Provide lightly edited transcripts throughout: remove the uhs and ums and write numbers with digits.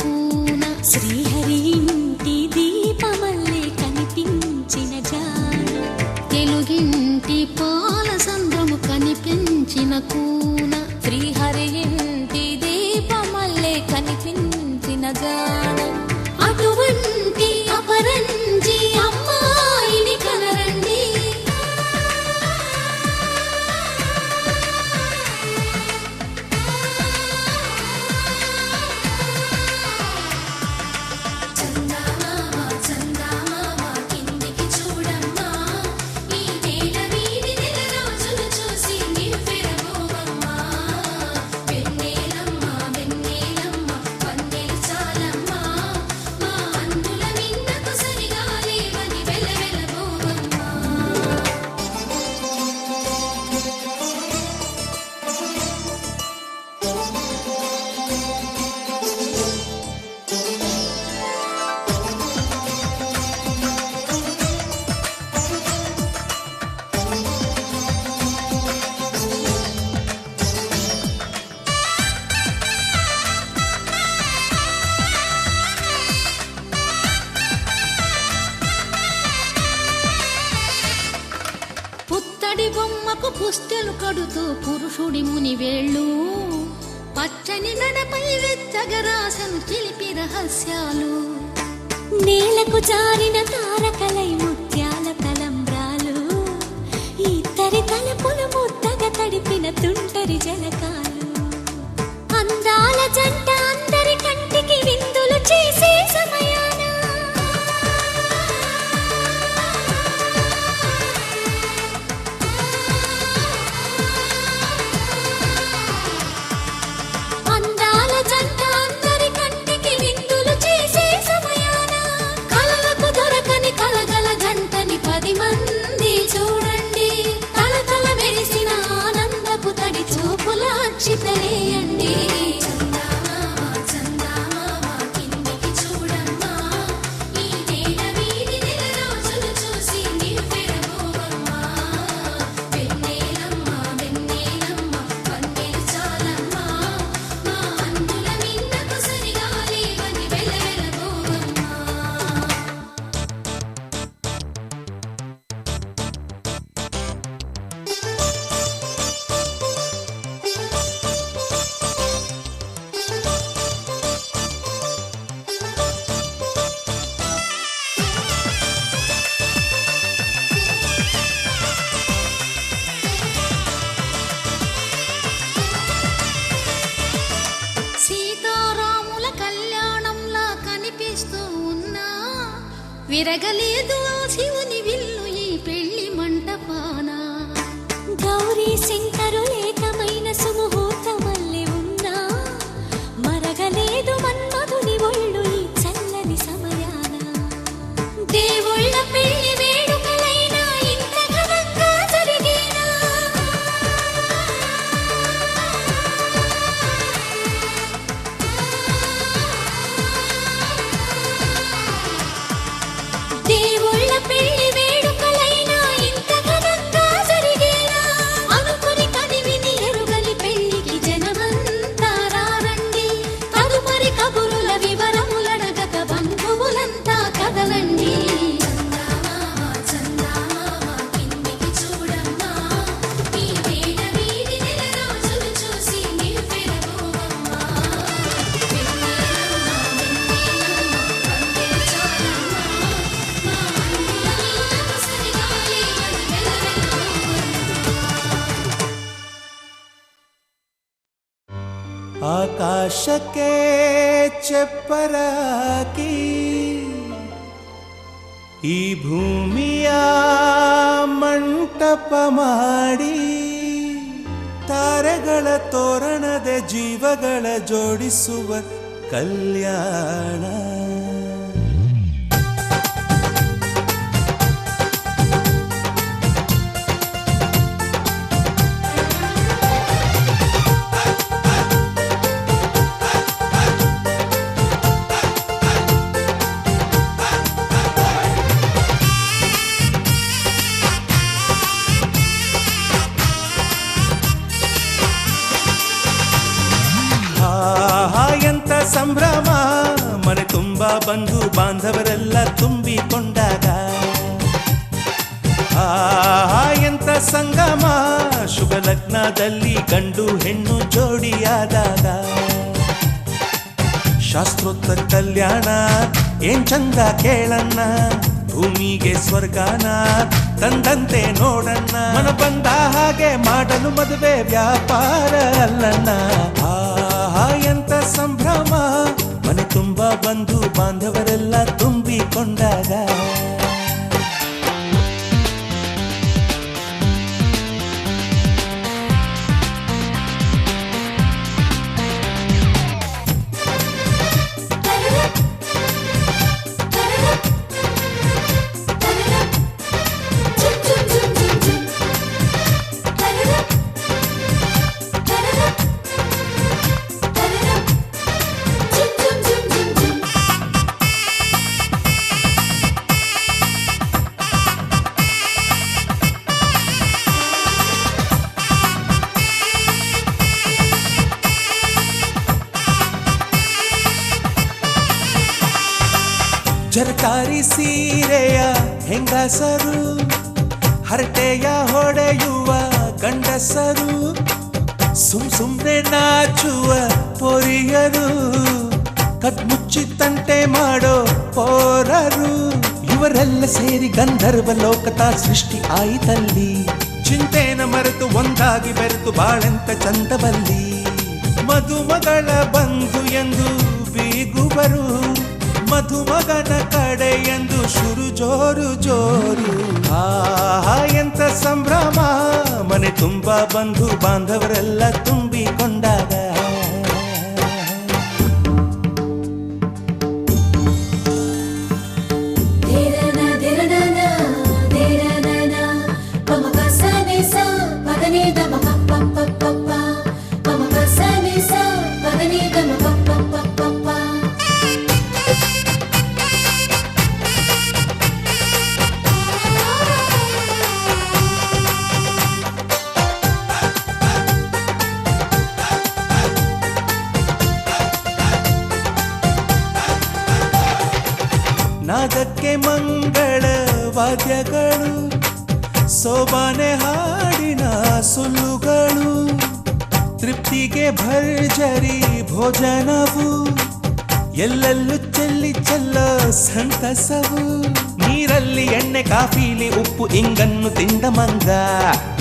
కూన శ్రీహరి ఇంటి దీపమల్లే కనిపించిన జాన తెలుగింటి పాల సంద్రము కనిపించిన కూన శ్రీహరి ఇంటి దీపమల్లే కనిపించిన జాన అటువంటి అపరంజి అమ్మాయిని కనరండి. పుత్తడి బొమ్మకు పుస్తెలు కడుతూ పురుషుడి ముని వేళ్ళు పచ్చని నడపై వెచ్చగరాసను చిలిపి రహస్యాలు నేలకు జారిన తారకలై ముత్యాల తలంబ్రాలు ఇద్దరి తలపులు ముద్దగా తడిపిన తుంటరి జలకాలు అందాల జంట అందరి కంటికి విందులు చేసే సమయాన విరగలేదు ఆ శివుని విల్లు ఈ పెళ్లి మంటపాన గౌరీ శంకరులేకమైన సుముహూర్తమల్లె ఉన్నా మరగలేదు మన్మధుని ఒళ్ళు ఈ చల్లని సమయాన దేవుళ్ళ పెళ్లి వేడుకలైనా ఇంత ఘనంగా జరిగేనా దేవుళ్ళ పెళ్లి వేడుకలైనా ఇంత ఘనంగా జరిగేనా అనుకుని కదివిని ఎరుగని పెళ్లికి జనమంతా రారండి తదుపరి కబురుల వివరములడగక బంధువులంతా కదలండి. ಆಕಾಶಕ್ಕೆ ಚೆಪ್ಪರಾಕಿ ಈ ಭೂಮಿಯ ಮಂಟಪ ಮಾಡಿ ತಾರೆಗಳ ತೋರಣದೆ ಜೀವಗಳ ಜೋಡಿಸುವ ಕಲ್ಯಾಣ సంభ్రమ ತುಂಬಾ ಬಂಧು ಬಾಂಧವರೆಲ್ಲ ತುಂಬಿಕೊಂಡಾಗ ಎಂತ ಸಂಗಮ, ಶುಭ ಲಗ್ನದಲ್ಲಿ ಗಂಡು ಹೆಣ್ಣು ಜೋಡಿಯಾದಾಗ ಶಾಸ್ತ್ರೋತ್ತರ ಕಲ್ಯಾಣ ಏನ್ ಚಂದ ಕೇಳಣ್ಣ, ಭೂಮಿಗೆ ಸ್ವರ್ಗಾನ ತಂದಂತೆ ನೋಡಣ್ಣ, ಮನ ಬಂದ ಹಾಗೆ ಮಾಡಲು ಮದುವೆ ವ್ಯಾಪಾರ ಅಲ್ಲಣ್ಣ. ಎಂತ ಸಂಭ್ರಮ, ಮನೆ ತುಂಬಾ ಬಂಧು ಬಾಂಧವರೆಲ್ಲ ತುಂಬಿಕೊಂಡಾಗ ಜರಕಾರಿ ಸೀರೆಯ ಹೆಂಗಸರು, ಹರಟೆಯ ಹೊಡೆಯುವ ಗಂಡಸರು, ಸುಮ್ನೆ ನಾಚುವ ಪೊರಿಯರು, ಕಟ್ಮುಚ್ಚಿ ತಂಟೆ ಮಾಡೋ ಪೋರರು, ಇವರೆಲ್ಲ ಸೇರಿ ಗಂಧರ್ವ ಲೋಕದ ಸೃಷ್ಟಿ ಆಯಿತಲ್ಲಿ. ಚಿಂತೆನ ಮರೆತು ಒಂದಾಗಿ ಬೆರೆತು ಬಾಳೆಂತ ಚಂದವಲ್ಲಿ. ಮದುಮಗಳ ಬಂಧು ಎಂದು ಬೀಗುವರು, ಮಧುಮಗನ ಕಡೆ ಎಂದು ಶುರು ಜೋರು ಜೋರು. ಎಂತ ಸಂಭ್ರಮ, ಮನೆ ತುಂಬಾ ಬಂಧು ಬಾಂಧವರೆಲ್ಲ ತುಂಬಿಕೊಂಡಾಗ ನಾದಕ್ಕೆ ಮಂಗಳ ವಾದ್ಯಗಳು, ಸೋಬಾನೆ ಹಾಡಿನ ಸುಳ್ಳುಗಳು, ತೃಪ್ತಿಗೆ ಭರ್ಜರಿ ಭೋಜನವು, ಎಲ್ಲೆಲ್ಲೂ ಚೆಲ್ಲಿ ಚೆಲ್ಲೋ ಸಂತಸವು. ನೀರಲ್ಲಿ ಎಣ್ಣೆ ಕಾಫಿಲಿ ಉಪ್ಪು ಇಂಗನ್ನು ತಿಂದ ಮಂಗ,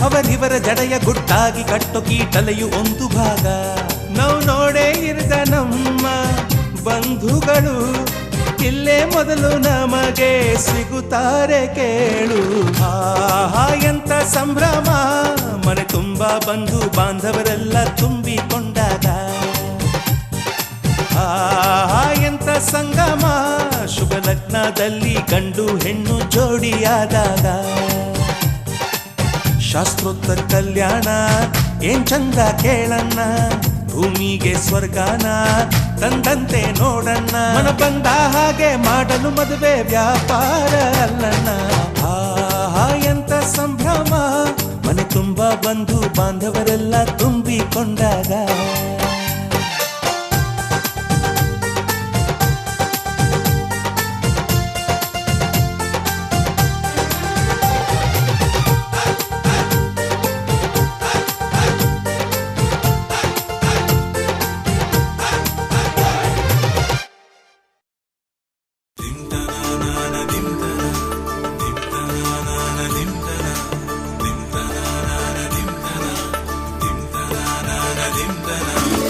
ಅವರಿವರ ಜಡೆಯ ಗುಟ್ಟಾಗಿ ಕಟ್ಟು ಕೀಟಲೆಯು ಒಂದು ಭಾಗ. ನಾವು ನೋಡೇ ಇರದ ನಮ್ಮ ಬಂಧುಗಳು ಇಲ್ಲೇ ಮೊದಲು ನಮಗೆ ಸಿಗುತ್ತಾರೆ ಕೇಳು. ಎಂತ ಸಂಭ್ರಮ, ಮನೆ ತುಂಬಾ ಬಂಧು ಬಾಂಧವರೆಲ್ಲ ತುಂಬಿಕೊಂಡಾಗ ಎಂತ ಸಂಗಮ, ಶುಭ ಲಗ್ನದಲ್ಲಿ ಗಂಡು ಹೆಣ್ಣು ಜೋಡಿಯಾದಾಗ ಶಾಸ್ತ್ರೋತ್ತರ ಕಲ್ಯಾಣ ಏನ್ ಚಂದ ಕೇಳಣ್ಣ, ಭೂಮಿಗೆ ಸ್ವರ್ಗಾನ ತಂದಂತೆ ನೋಡಣ್ಣ, ಮನ ಬಂದ ಹಾಗೆ ಮಾಡಲು ಮದುವೆ ವ್ಯಾಪಾರ ಅಲ್ಲಣ್ಣ. ಎಂತ ಸಂಭ್ರಮ, ಮನೆ ತುಂಬಾ ಬಂಧು ಬಾಂಧವರೆಲ್ಲ ತುಂಬಿಕೊಂಡಾಗ dim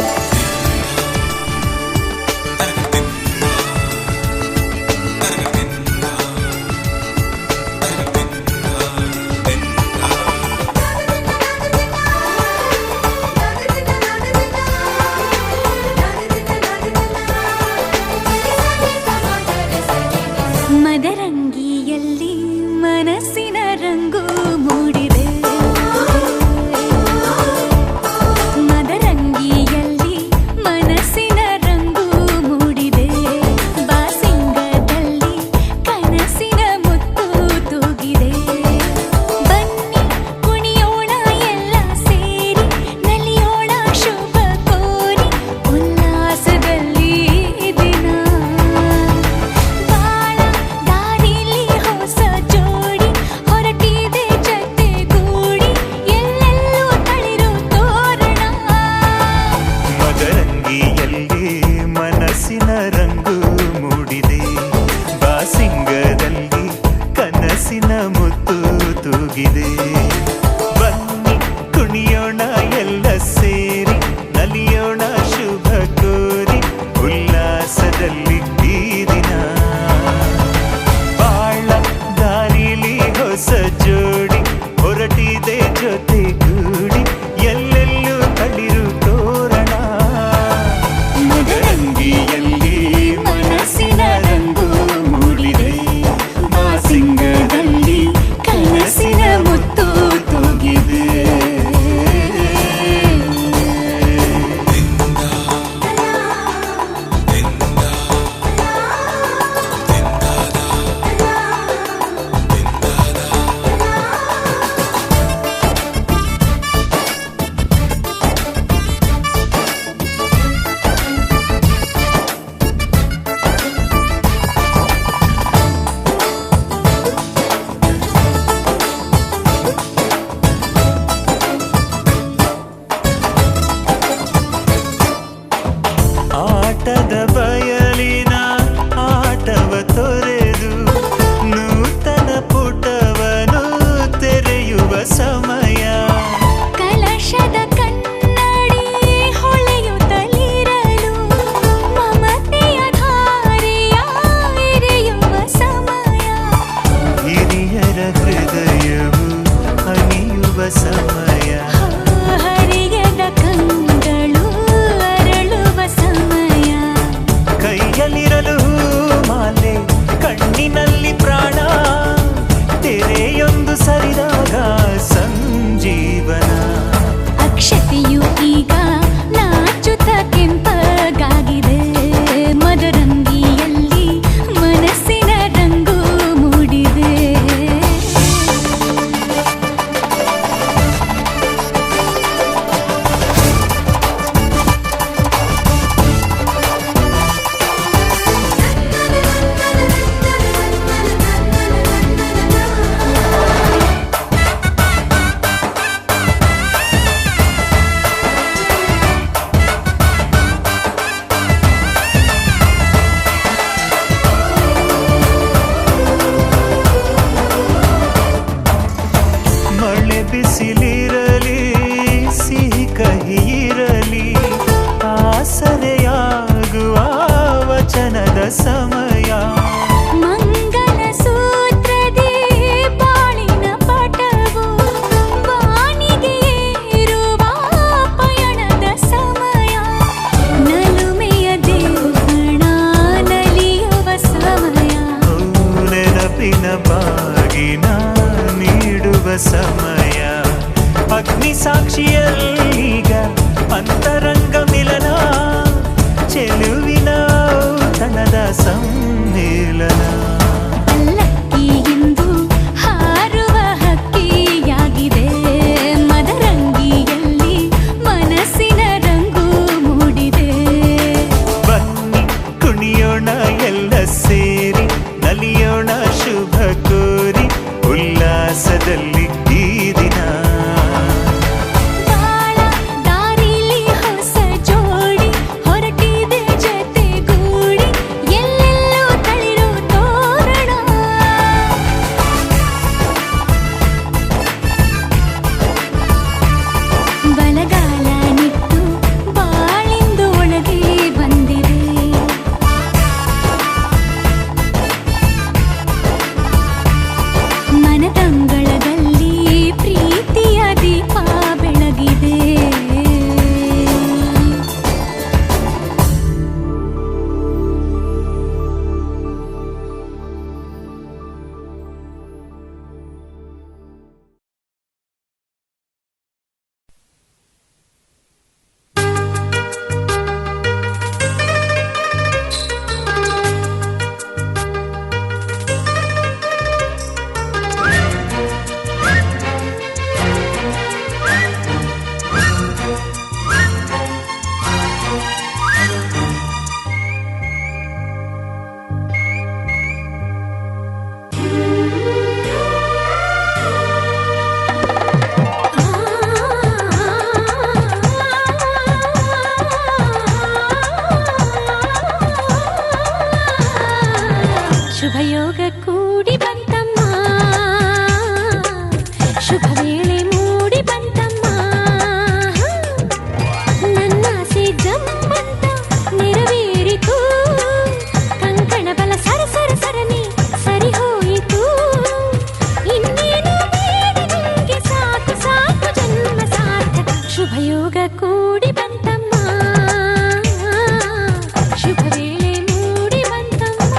ನೋಟದ ಬಯಲಿನ ಆಟವ ತೊರೆದು ನೂತನ ಪುಟವನು ತೆರೆಯುವ ಸಮಯ. ಕಲಶದ ಕನ್ನಡಿ ಹೊಳೆಯುತ್ತಲಿರಲು ಮಮತೆಯ ಧಾರೆಯ ಎರೆಯುವ ಸಮಯ. ಹಿರಿಯರ ಹೃದಯವು ಅಣಿಯುವ ಸಮಯ. ಹರಿಯದ ಕಂಗಳು ಅರಳುವ ಸಮಯ. ಕೈಯಲ್ಲಿರಲು ಮಾಲೆ ಕಣ್ಣಿನಲ್ಲಿ ಪ್ರಾಣ ತೆರೆಯೊಂದು ಸರಿದಾಗ ಸಂಜೀವನ. ಅಕ್ಷತೆಯು ಈಗ ನಾಚುತ್ತ ಕೆಂಪಗಾಗಿದೆ. ಮದರಂಗಿಯಲ್ಲಿ ಮನಸ್ಸಿನ ರಂಗು ಮೂಡಿದೆ. ಮಳೆ ಬಿಸಿಲಿರಲಿ ಸಿಹಿ ಕಹಿ ಇರಲಿ ಆಸರೆಯಾಗುವ ವಚನದ ಸಮಯ. ಮಂಗಲ ಸೂತ್ರದಿ ಬಾಳಿನ ಪಟವು ಬಾನಿಗೆ ಏರುವ ಪಯಣದ ಸಮಯ. ನಲುಮೆಯ ದೇವಣ ನಲಿಯುವ ಸಮಯ. ನೆನಪಿನ ಬಾಗಿನ ನೀಡುವ ಸಮಯ. ಅಗ್ನಿ ಸಾಕ್ಷಿಯಲ್ಲೀಗ ಅಂತರಂಗ ಮಿಲನ. ಚೆಲುವಿನ ಔತಣದ ಸಮ್ಮಿಲನ. ಪಲ್ಲಕ್ಕಿ ಇಂದು ಹಾರುವ ಹಕ್ಕಿಯಾಗಿದೆ. ಮದರಂಗಿಯಲ್ಲಿ ಮನಸ್ಸಿನ ರಂಗು ಮೂಡಿದೆ. ಬನ್ನಿ ಕುಣಿಯೋಣ ಎಲ್ಲ ಸೇರಿ ನಲಿಯೋಣ ಶುಭ ಕೋರಿ ಉಲ್ಲಾಸದಲ್ಲಿ ಈ ದಿನ. ಬಾಳ ದಾರಿಲಿ ಹೊಸ ಜೋಡಿ ಹೊರಟಿದೆ ಜತೆಗೂಡಿ. ಎಲ್ಲೆಲ್ಲೂ ತಳಿರು ತೋರಣ. ಬಲಗಾಲ ನಿಟ್ಟು ಬಾಳಿಂದು ಒಳಗೆ ಬಂದಿದೆ. ಮನದಂಗಳದಲ್ಲಿ ಪ್ರೀತಿಯ ದೀಪ ಬೆಳಗಿದೆ. ಶುಭಯೋಗ ಕೂಡಿ ಬಂತಮ್ಮ. ಶುಭ ವೇಳೆ ಮೂಡಿ ಬಂತಮ್ಮ. ನನ್ನಾಸೆ ಜಮ್ಮಂತ ನೆರವೇರಿತು. ಕಂಕಣ ಬಲ ಸರ ಸರ ಸರನಿ ಸರಿ ಹೋಯಿತು. ಇನ್ನೇನು ಬೇಡ ನಂಗೆ ಸಾಕು ಸಾಕು ಜನ್ಮ ಸಾರ್ಥಕ. ಶುಭಯೋಗ ಕೂಡಿ ಬಂತಮ್ಮ. ಶುಭ ವೇಳೆ ಮೂಡಿ ಬಂತಮ್ಮ.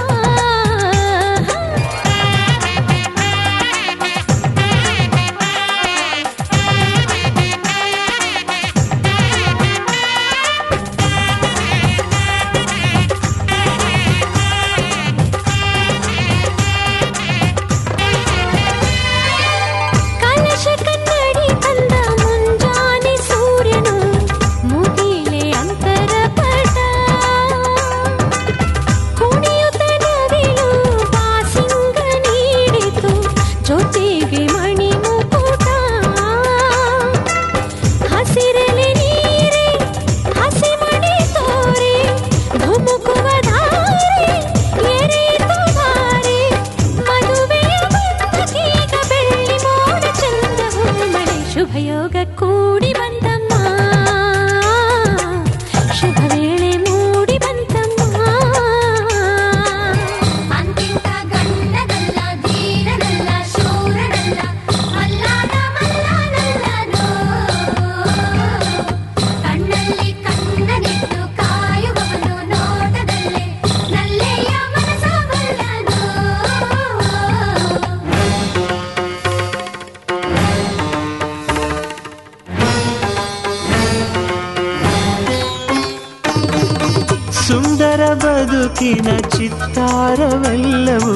ಸುಂದರ ಬದುಕಿನ ಚಿತ್ತಾರವೆಲ್ಲವೂ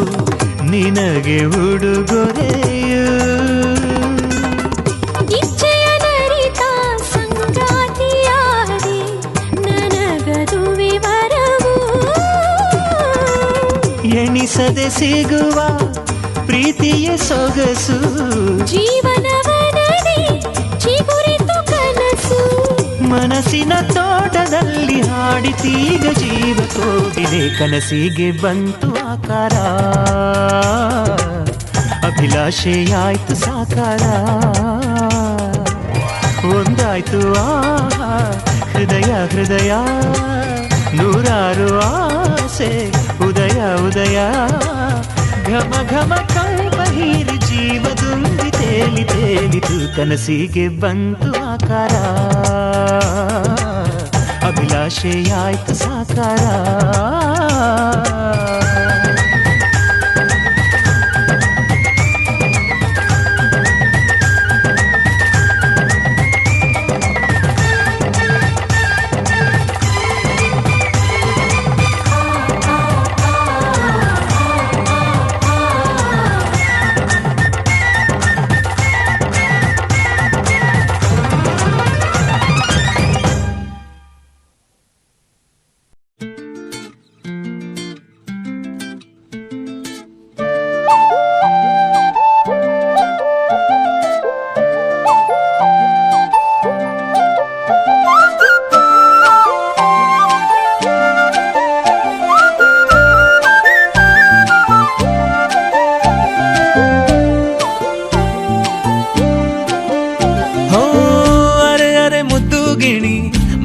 ನಿನಗೆ ಉಡುಗೊರೆಯು. ಇಚ್ಛೆಯ ನರಿತ ಸಂಗಾತಿಯಾದೆ ನನಗದು ವಿವರವು. ಎಣಿಸದೆ ಸಿಗುವ ಪ್ರೀತಿಯ ಸೊಗಸು ಜೀವನವನದಿ ಚಿಗುರಿತು ಕನಸು. ಮನಸ್ಸಿನ ತೋಟದಲ್ಲಿ ಹಾಡಿತೀಗ ಜೀವ ಕೋಗಿಲೆ ಕನಸಿಗೆ ಬಂತು ಆಕಾರ. ಅಭಿಲಾಷೆಯಾಯ್ತು ಸಾಕಾರ. ಒಂದಾಯ್ತು ಆಹಾ ಹೃದಯ ಹೃದಯ. ನೂರಾರು ಆಸೆ ಉದಯ ಉದಯ. ಘಮ ಘಮ ಕಂಪ ಹೀರಿ ಜೀವ ತುಂಬಿ ತೇಲಿ ತೇಲಿತು ಕನಸಿಗೆ ಬಂತು ಆಕಾರ. ಅಭಿಲಾಷೆಯಾಯ್ತು ಸಾಕಾರ.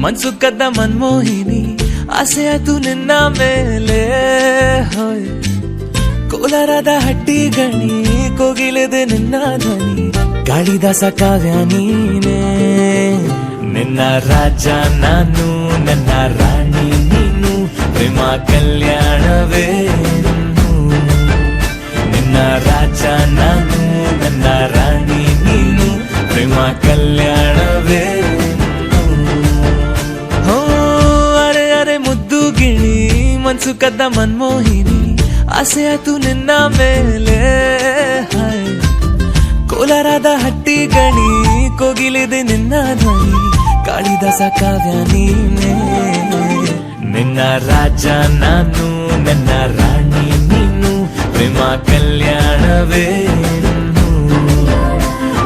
ಮನ್ಸು ಕದ್ದ ಮನ್ಮೋಹಿನಿ ಆಸೆ ಆಯ್ತು ನಿನ್ನ ಮೇಲೆ. ಹೋಯ್ ಕೋಲಾರದ ಹಟ್ಟಿ ಗಣಿ ಕೋಗಿಲೆದೆ ನಿನ್ನ ಧ್ವನಿ. ಗಾಳಿದಾಸ ಕಾವ್ಯ ನೀನೇ. ನಿನ್ನ ರಾಜ ನಾನು ನನ್ನ ರಾಣಿ ನೀನು. ಪ್ರೇಮ ಕಲ್ಯಾಣವೇ ನಿನ್ನ ರಾಜ ನಾನು ನನ್ನ ರಾಣಿ ನೀನು. ಪ್ರೇಮ ಕಲ್ಯಾಣವೇ. ಮನ್ಸು ಕದ್ದ ಮನ್ಮೋಹಿನಿ ಆಸೆ ಆಯ್ತು ನಿನ್ನ ಮೇಲೆ. ಕೋಲಾರದ ಹಟ್ಟಿ ಗಣಿ ಕೋಗಿಲಿದೆ ನಿನ್ನ ಧ್ವನಿ. ಕಾಳಿದಾಸ ಕಾವ್ಯ ನೀನೇ. ನಿನ್ನ ರಾಜ ನಾನು ನನ್ನ ರಾಣಿ ನೀನು. ಪ್ರೇಮ ಕಲ್ಯಾಣವೇ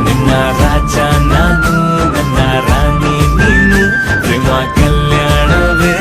ನಿನ್ನ ರಾಜ ನಾನು ನನ್ನ ರಾಣಿ ನೀನು. ಪ್ರೇಮ ಕಲ್ಯಾಣವೇ.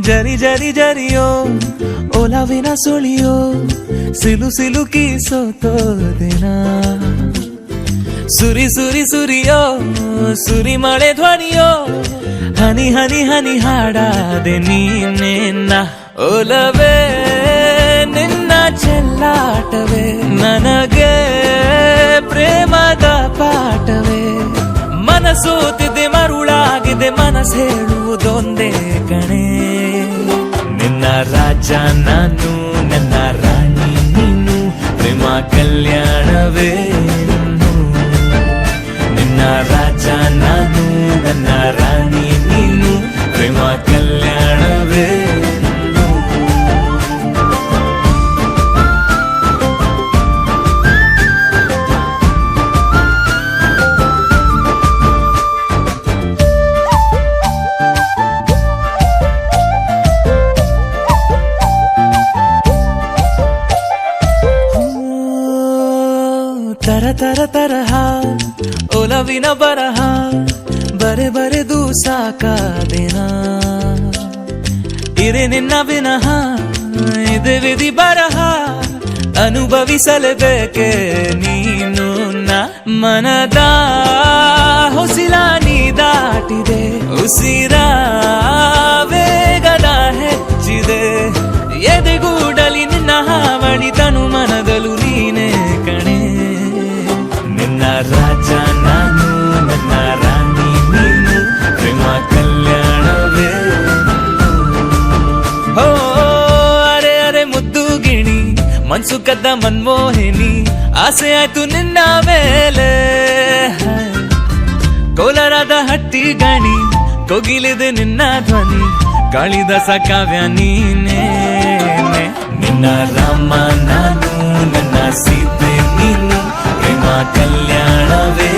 ಜರಿ ಜರಿ ಜರಿಯೋ ಒಲವಿನ ಸುಳಿಯೋ ಸಿಲು ಸಿಲುಕಿ ಸೋತೋದೆನ. ಸುರಿ ಸುರಿ ಸುರಿಯೋ ಸುರಿ ಮಳೆ ಧ್ವನಿಯೋ ಹನಿ ಹನಿ ಹನಿ ಹಾಡಾದೆ ನೀನೆನ್ನ. ಒಲವೇ ನಿನ್ನ ಚೆಲ್ಲಾಟವೇ ನನಗೆ ಪ್ರೇಮದ ಪಾಠವೇ. ಮನಸೋತಿದೆ ಮರುಳಾಗಿದೆ ಮನಸ್ಸು ಹೇಳುವುದೊಂದೇ ಕಣೆ. ನಿನ್ನ ರಾಜ ನಾನು ನನ್ನ ರಾಣಿ ನೀನು. ಪ್ರೇಮ ಕಲ್ಯಾಣವೇ ನಿನ್ನ ರಾಜ ನಾನು ನನ್ನ ರಾಣಿ ನೀನು. ಪ್ರೇಮ ಕಲ್ಯಾಣವೇ. ತರ ತರ ತರಹ ಒಲವಿನ ಬರಹ ಬರೆ ಬರೆದು ಸಾಕಾದೆನ. ಇರೆ ನಿನ್ನ ವಿನಃ ಇದೆ ವಿಧಿ ಬರಹ ಅನುಭವಿಸಲೇಬೇಕೆ ನೀನು. ಮನದ ಹೊಸಿಲ ನೀ ದಾಟಿದೆ ಉಸಿರ ವೇಗದ ಹೆಚ್ಚಿದೆ ಎದೆಗೂಡಲಿ ನಿನ್ನ ಹಾವಳಿ ತನು ಮನದಲು ನೀನೇ ಕಣೆ ನಿನ್ನ ರಾಜ ನಾನು ನನ್ನ ರಾಣಿ ನೀನು ಪ್ರೇಮ ಕಲ್ಯಾಣವೇ ಹೋ ಅರೆ ಅರೆ ಮುದ್ದು ಗಿಣಿ ಮನ್ಸು ಕದ್ದ ಮನ್ಮೋಹಿನಿ ಆಸೆ ಆಯ್ತು ನಿನ್ನ ಮೇಲೆ ಕೋಲಾರದ ಹಟ್ಟಿ ಗಣಿ ಕೋಗಿಲಿದೆ ನಿನ್ನ ಧ್ವನಿ ಕಾಳಿದಾಸ ಕಾವ್ಯ ನೀನೇ ನಿನ್ನ ರಾಮ ನಾನು ನನ್ನ ಸೀತೆ ನೀನು ಪ್ರೇಮ ಕಲ್ಯಾಣವೇ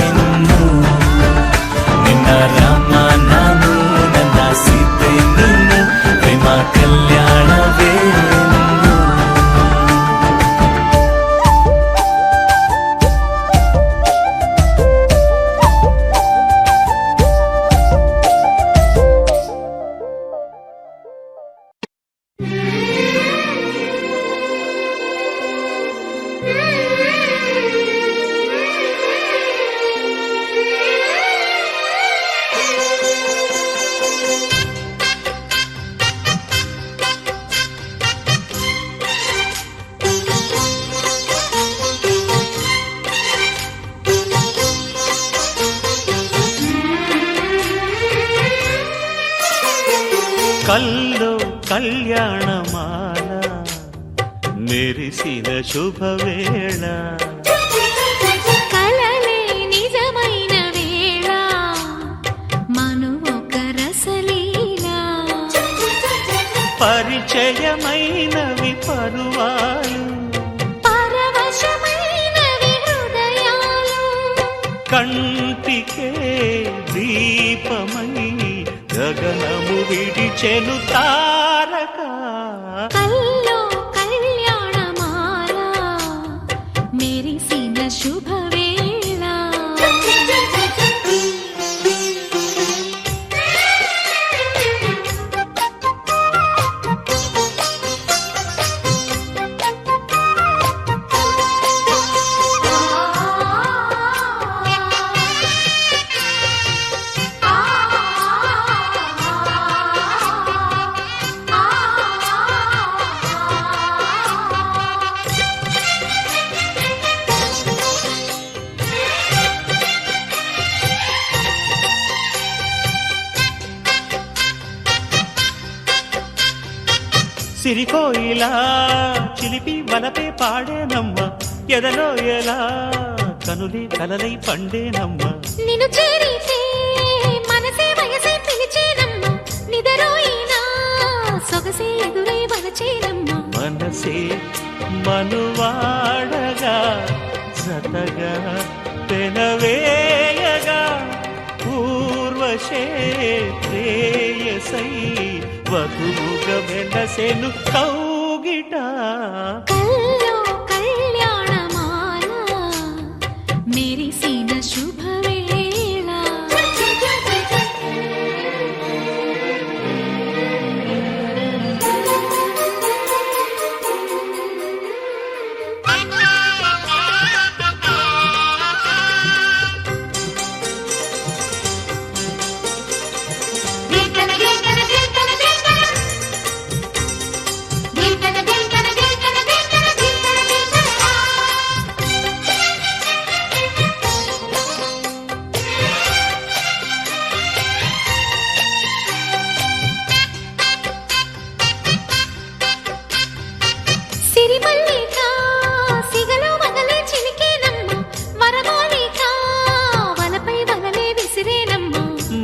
ಇನ್ನು ನಿನ್ನ ರಾಮ ನಾನು ನನ್ನ ಸೀತೆ ನೀನು ಪ್ರೇಮ ಕಲ್ಯಾಣವೇ కల్లో కళ్యాణమాల మెరిసిన శుభవేళ కలలే నిజమైన వేళ మనువొక రసలీలా పరిచయమైనవి పరువాలు పరవశమైనవి హృదయాలు కంటికే దీపమై గగనము విడిచెను తారక కల్లో కళ్యాణమాల మెరిసిన శుభవేళ సిరికోయిలా చిలిపి వలపే పాడేనమ్మ ఎదలో ఎలా కనులే కలలై పండేనమ్మ నిన్ను చేరితే మనసే వయసే పిలిచేనమ్మ నిదరోయినా సొగసే ఎదురై వలచేనమ్మ మనసే మనువాడగా సతగా పెనవేయగా పూర్వశే ప్రేయసై వధువుగా వెలసెను కౌగిట కల్లో కళ్యాణమాల మెరిసిన శుభవేళ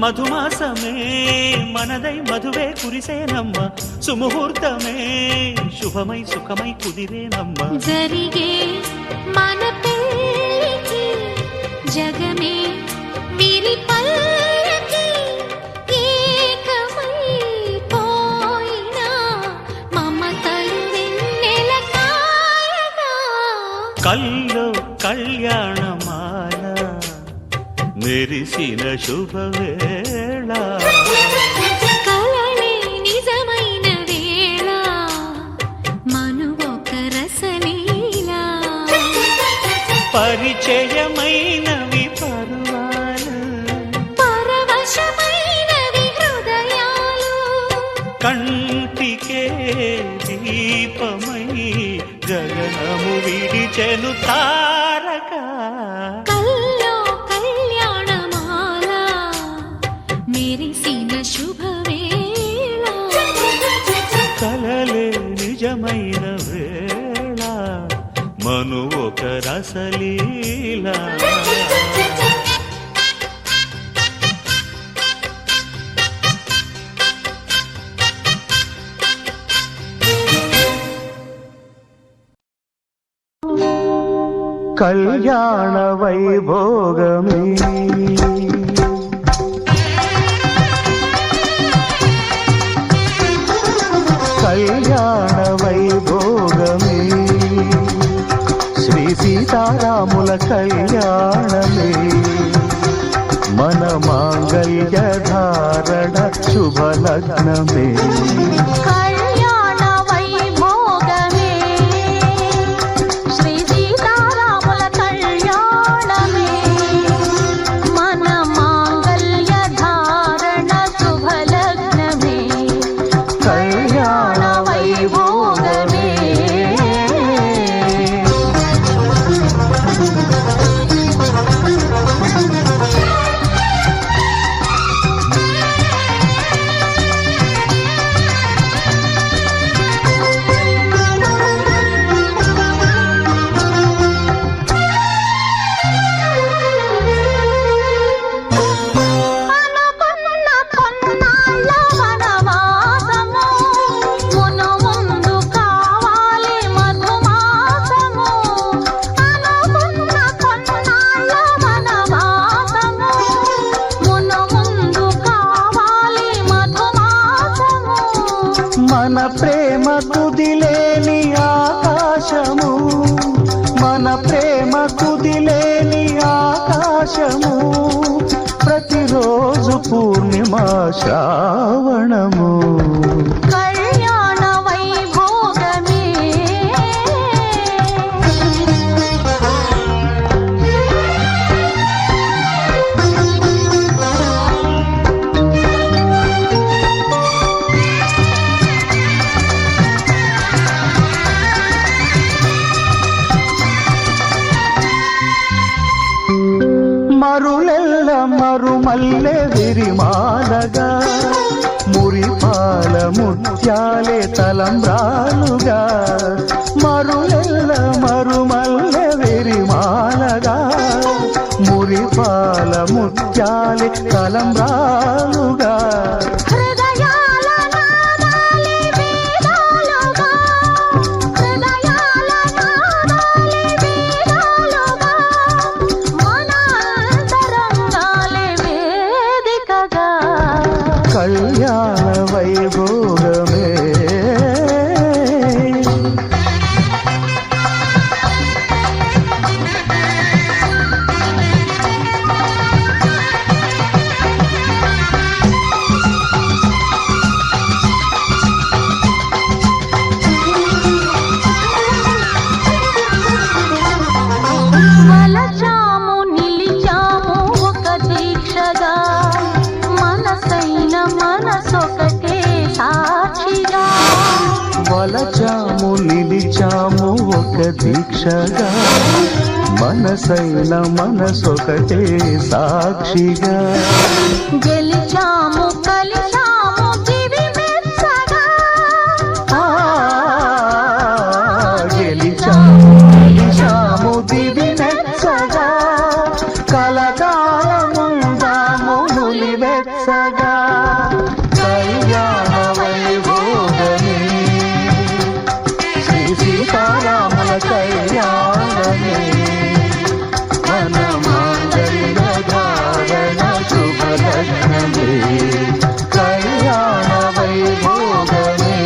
మధుమాసమే మనదై మధువే కురిసేనమ్మ సుముహూర్తమే శుభమై సుఖమై కుదిరేనమ్మ జరిగే మన పెళ్ళికి జగమే వీరి పల్లకి ఏకమై పోయినా మమతలు వెన్నెల కాయగా కల్లో కళ్యాణమాల మెరిసిన శుభవేళ కలలే నిజమైన వేళ మనువొక రసలీలా పరిచయమైనవి పరువాలు పరవశమైనవి కంటికే దీపమై గగనము విడిచెను తారక కల్లో కళ్యాణమాల మెరిసిన శుభవేళ కలలే నిజమైన వేళ మను ఒక రసలీలా కళ్యాణ వైభోగమే కళ్యాణ వైభోగమే శ్రీ సీతారాముల కళ్యాణమే మన మాంగళ్య ధారణ శుభలగ్నమే కళ్యాణ వైభోగమే శ్రీ సీతారాముల కళ్యాణమే మన మాంగళ్య ధారణ శుభలగ్నమే కళ్యాణ వైభోగమే అనుకున్న కొన్నాళ్ళ వనవాసము మును ముందు కావాలి మధుమాసము అనుకున్న కొన్నాళ్ళ వనవాసము మును ముందు కావాలి మధుమాసము మన ప్రేమ కుదిలేని ఆకాశము మన ప్రేమ కుదిలేని ఆకాశము ప్రతిరోజు పూర్ణిమ శ్రావణము కళ్యాణ వైభోగమే మరులెల్ల మరుమల్లె విరిమాలగా మురిపాల ముత్యాలే తలంబ్రాలుగా మరులెల్ల మరుమల్లె విరిమాలగా మురిపాల ముత్యాలే తలంబ్రాలుగా హృదయాల నాదాలే వేదాలుగా హృదయాల నాదాలే వేదాలుగా మన అంతరంగాలే వేదికగా కళ్యాణ వైభోగమే వలచాము నిలిచాము ఒక దీక్షగా మనసైన మనసొకటే సాక్షిగా వలచాము నిలిచాము ఒక దీక్షగా మనసైన మనసొకటే సాక్షిగా గెలిచాము కలిచాము దివి మెచ్చగా ఆ, గెలిచాము గెలిచాము దివి మెచ్చగా కలకాలముందాము నులివెచ్చగా కళ్యాణ వైభోగమే శ్రీ సీతారాముల కళ్యాణమే మన మాంగళ్య ధారణ శుభలగ్నమే కళ్యాణ వైభోగమే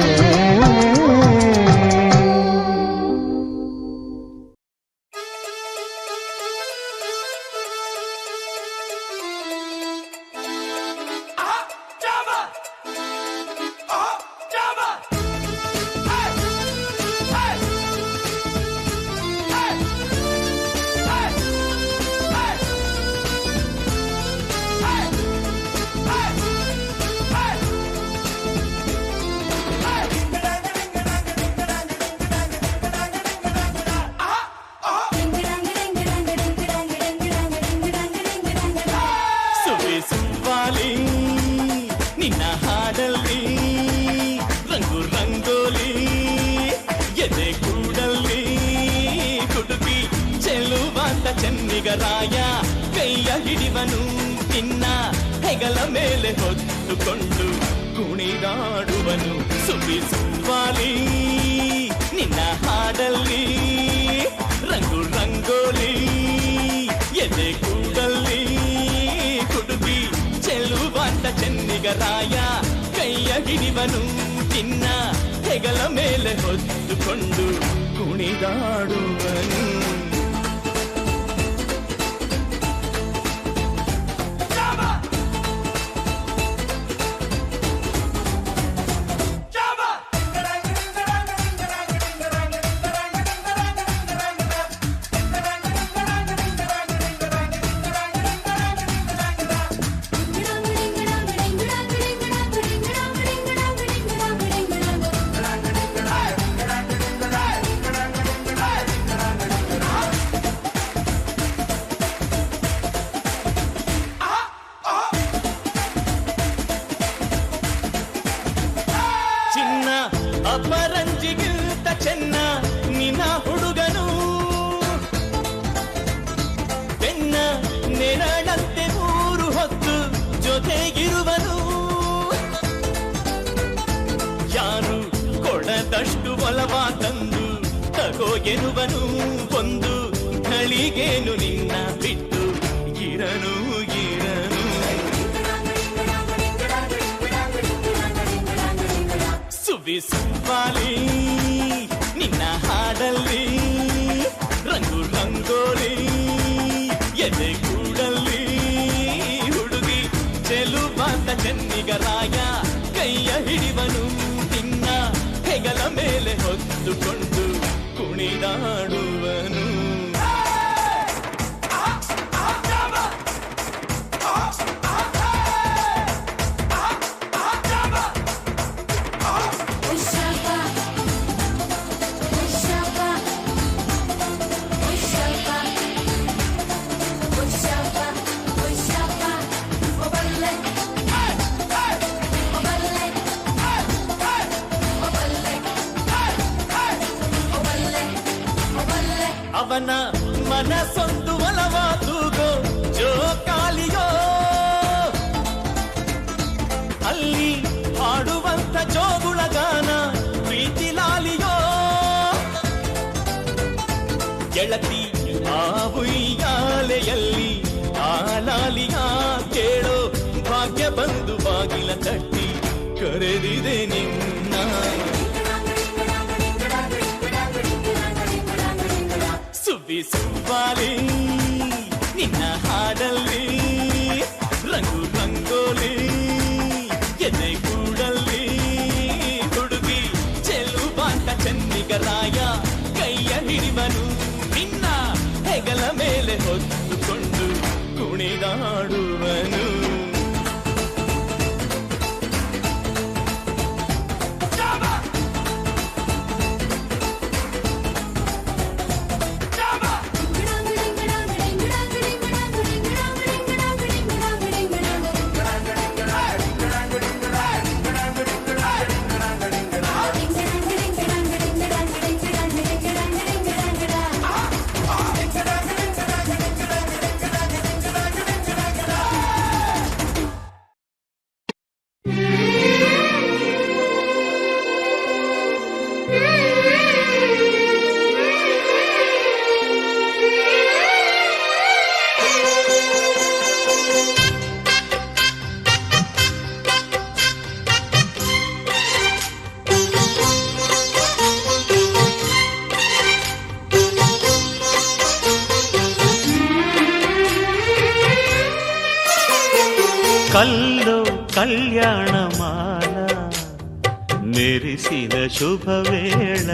ನಿನ್ನ ಹಾಡಲ್ಲಿ ರಂಗು ರಂಗೋಲಿ ಎದೆ ಕೂಡಲ್ಲಿ ಕುಟುಕಿ ಚೆಲುವಾಂತ ಚೆನ್ನಿಗರಾಯ ಕೈಯ ಹಿಡಿವನು ನಿನ್ನ ಹೆಗಲ ಮೇಲೆ ಹೊತ್ತುಕೊಂಡು ಕುಣಿದಾಡುವನು ಸುಬ್ಬಿ ಸುಬ್ಬಾಲಿ ನಿನ್ನ ಹಾಡಲ್ಲಿ ರಂಗು ರಂಗೋಲಿ ಎದೆ ಕೂಡಲ್ಲಿ ಕುಟುಕಿ ಚೆಲುವಾಂತ ಚೆನ್ನಿಗರಾಯ ಕೈಯ ಹಿಡಿವನು ನಿನ್ನ ಹೆಗಲ ಮೇಲೆ ಹೊತ್ತುಕೊಂಡು ಕುಣಿದಾಡುವನು ಅಪರಂಜಿಗಿಂತ ಚೆನ್ನ ನಿನ್ನ ಹುಡುಗನು ಬೆನ್ನ ನೆರಳಂತೆ ಊರು ಹೊತ್ತು ಜೊತೆಗಿರುವನು ಯಾರು ಕೊಡದಷ್ಟು ಒಲವ ತಂದು ತಗೋ ಎನ್ನುವನು ಒಂದು ಘಳಿಗೇನು ನಿನ್ನ ಬಿಟ್ಟು ಇರನು ಇರನು ಸುಬ್ಬಿ ಸುಬ್ಬಾಲಿ ನಿನ್ನ ಹಾಡಲ್ಲಿ ರಂಗು ರಂಗೋಲಿ ಎದೆ ಕೂಡಲ್ಲಿ ಹುಡುಗಿ ಚೆಲುವಾಂತ ಚೆನ್ನಿಗರಾಯ ಕೈಯ ಹಿಡಿವನು ನಿನ್ನ ಹೆಗಲ ಮೇಲೆ ಹೊತ್ತುಕೊಂಡು ಕುಣಿದಾಡುವನು ಅವನ ಮನಸ್ಸೊಂದು ಒಲವ ತೂಗೋ ಜೋಕಾಲಿಯೋ ಅಲ್ಲಿ ಹಾಡುವಂತ ಜೋಗುಳಗಾನ ಪ್ರೀತಿ ಲಾಲಿಯೋ ಗೆಳತಿ ಆ ಹುಯ್ಯಾಲೆಯಲ್ಲಿ ಆ ಲಾಲಿಯ ಕೇಳೋ ಭಾಗ್ಯ ಬಂದು ಬಾಗಿಲ ತಟ್ಟಿ ಕರೆದಿದೆ ನಿನ್ನ ಸುಬ್ಬಿ ಸುಬ್ಬಾಲಿ ನಿನ್ನ ಹಾಡಲ್ಲಿ ರಂಗು ರಂಗೋಲಿ ಎದೆ ಕೂಡಲ್ಲಿ ಹುಡುಗಿ ಚೆಲುವಾಂತ ಚೆನ್ನಿಗರಾಯ ಕೈಯ ಹಿಡಿವನು ನಿನ್ನ ಹೆಗಲ ಮೇಲೆ ಹೊತ್ತುಕೊಂಡು ಕುಣಿದಾಡುವನು కల్లో కళ్యాణమాల మెరిసిన శుభవేళ